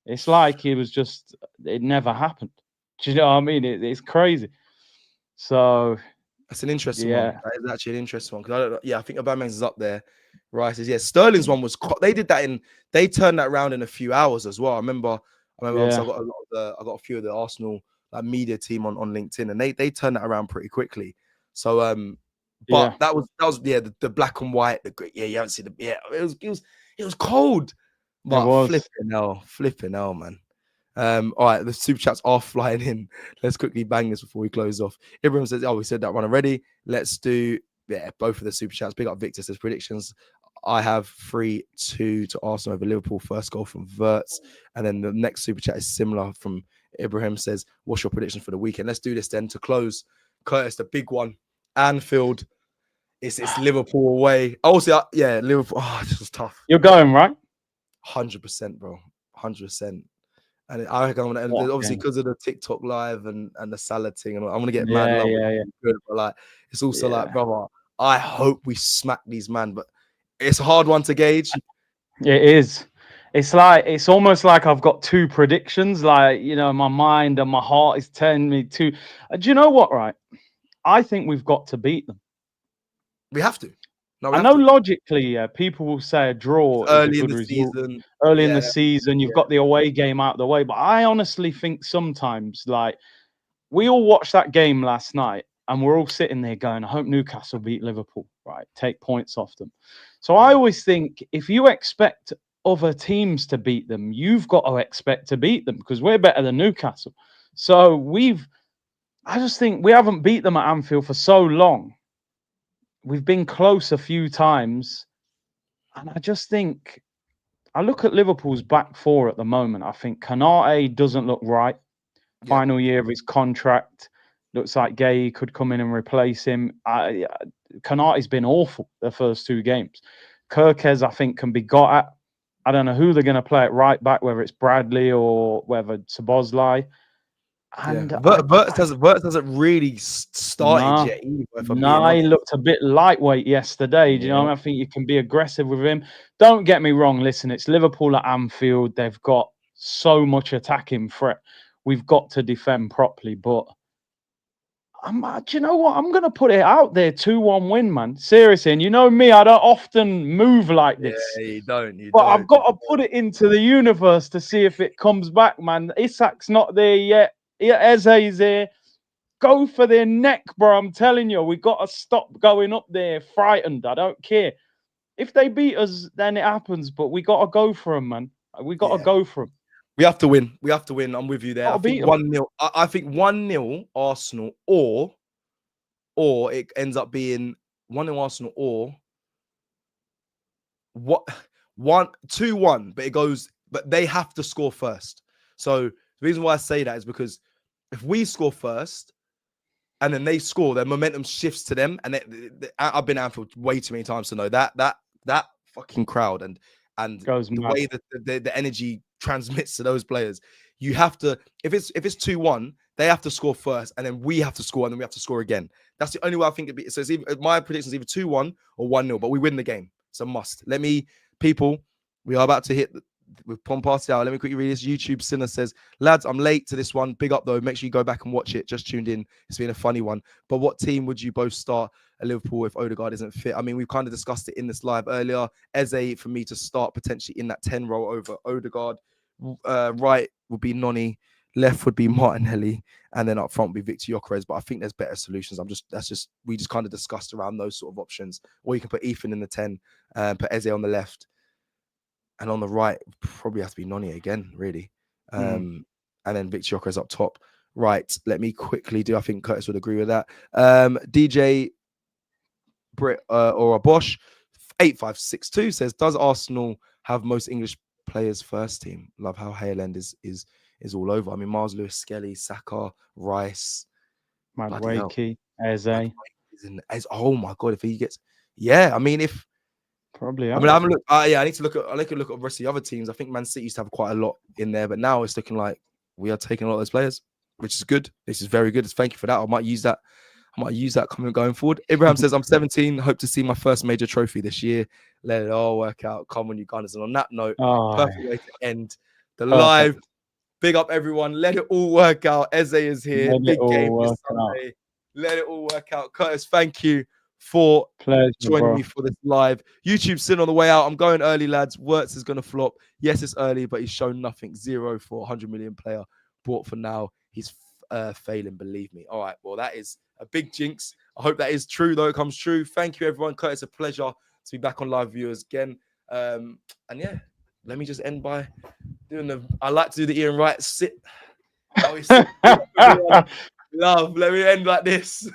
It's like it never happened. Do you know what I mean? It's crazy. So that's an interesting one. That is actually an interesting one. Because I think Aubameyang's is up there. Rice is, Sterling's one was, they turned that around in a few hours as well. I remember I got a few of the Arsenal media team on LinkedIn, and they turned that around pretty quickly. So but that was the black and white, you haven't seen it was cold. But flipping hell, man. All right, the super chats are flying in. Let's quickly bang this before we close off. Ibrahim says, we said that one already. Let's do both of the super chats. Big up Victor says predictions. I have 3-2 to Arsenal over Liverpool. First goal from Wirtz. And then the next super chat is similar from Ibrahim says, what's your prediction for the weekend? Let's do this then to close. Curtis, the big one. Anfield. It's Liverpool away. Also, Liverpool. This was tough. You're going, right? 100%, bro. 100%. And I reckon I'm gonna, obviously because of the TikTok live and the salad thing, and I'm gonna get mad love. Good, but like it's also like, brother, I hope we smack these man, but it's a hard one to gauge. It is. It's almost like I've got two predictions. Like, you know, my mind and my heart is telling me to. Do you know what? Right, I think we've got to beat them. We have to. I know logically, people will say a draw early in the season. Early in the season, you've got the away game out of the way. But I honestly think sometimes, like, we all watched that game last night, and we're all sitting there going, I hope Newcastle beat Liverpool, right? Take points off them. So I always think if you expect other teams to beat them, you've got to expect to beat them because we're better than Newcastle. So I just think we haven't beat them at Anfield for so long. We've been close a few times. And I just think, I look at Liverpool's back four at the moment. I think Canate doesn't look right. Final year of his contract. Looks like Gay could come in and replace him. Canate's been awful the first two games. Kirkez, I think, can be got at. I don't know who they're going to play at right back, whether it's Bradley or whether Szoboszlai. And Wirtz hasn't really started yet either. He looked a bit lightweight yesterday. Do you know what I mean? I think you can be aggressive with him. Don't get me wrong. Listen, it's Liverpool at Anfield. They've got so much attacking threat. We've got to defend properly. But do you know what? I'm going to put it out there. 2-1 win, man. Seriously. And you know me, I don't often move like this. Yeah, you don't. But I've got to put it into the universe to see if it comes back, man. Isak's not there yet. Eze's there. Go for their neck, bro. I'm telling you, we got to stop going up there frightened. I don't care. If they beat us, then it happens. But we got to go for them, man. We got to go for them. We have to win. We have to win. I'm with you there. I think 1-0. I think 1-0 Arsenal, or it ends up being 1-0 Arsenal, or 2-1. But they have to score first. So the reason why I say that is because if we score first and then they score, their momentum shifts to them. And I've been at Anfield way too many times to know that fucking crowd and Goes the mad. way that the energy transmits to those players. You have to, if it's 2-1, they have to score first, and then we have to score, and then we have to score again. That's the only way I think it'd be. So my prediction is either 2-1 or 1-0, but we win the game. It's a must. People, we are about to hit with Pompassi out. Let me quickly read this. YouTube Sinner says, lads, I'm late to this one. Big up though. Make sure you go back and watch it. Just tuned in. It's been a funny one. But what team would you both start at Liverpool if Odegaard isn't fit? I mean, we've kind of discussed it in this live earlier. Eze, for me to start potentially in that 10 role over Odegaard. Right would be Noni. Left would be Martinelli. And then up front would be Victor Gyökeres. But I think there's better solutions. We just kind of discussed around those sort of options. Or you can put Ethan in the 10, put Eze on the left. And on the right, probably has to be Noni again, really. And then Victor Gyökeres up top. Right, let me quickly do. I think Curtis would agree with that. DJ Brit or a Bosch 8562 says, does Arsenal have most English players first team? Love how Haaland is all over. I mean, Miles Lewis, Skelly, Saka, Rice, Madueke, Eze. Oh my god, if he gets, I mean, if probably, I mean, I haven't looked. I need to look at. I look at the rest of the other teams. I think Man City used to have quite a lot in there, but now it's looking like we are taking a lot of those players, which is good. This is very good. Thank you for that. I might use that going forward. Abraham says, I'm 17. Hope to see my first major trophy this year. Let it all work out. Come on, you Gunners. And on that note, perfect way to end the live. Big up, everyone. Let it all work out. Eze is here. Big game this Sunday. Let it all work out. Curtis, thank you for joining me for this live. YouTube sin on the way out. I'm going early, lads. Wirtz is going to flop. Yes, it's early, but he's shown nothing. 0 for 100 million player bought for now. He's failing, believe me. All right, well, that is a big jinx. I hope that is true, though. It comes true. Thank you, everyone. Curtis, a pleasure to be back on live viewers again. And yeah, let me just end by doing I like to do the Ian Wright sit. Love, let me end like this.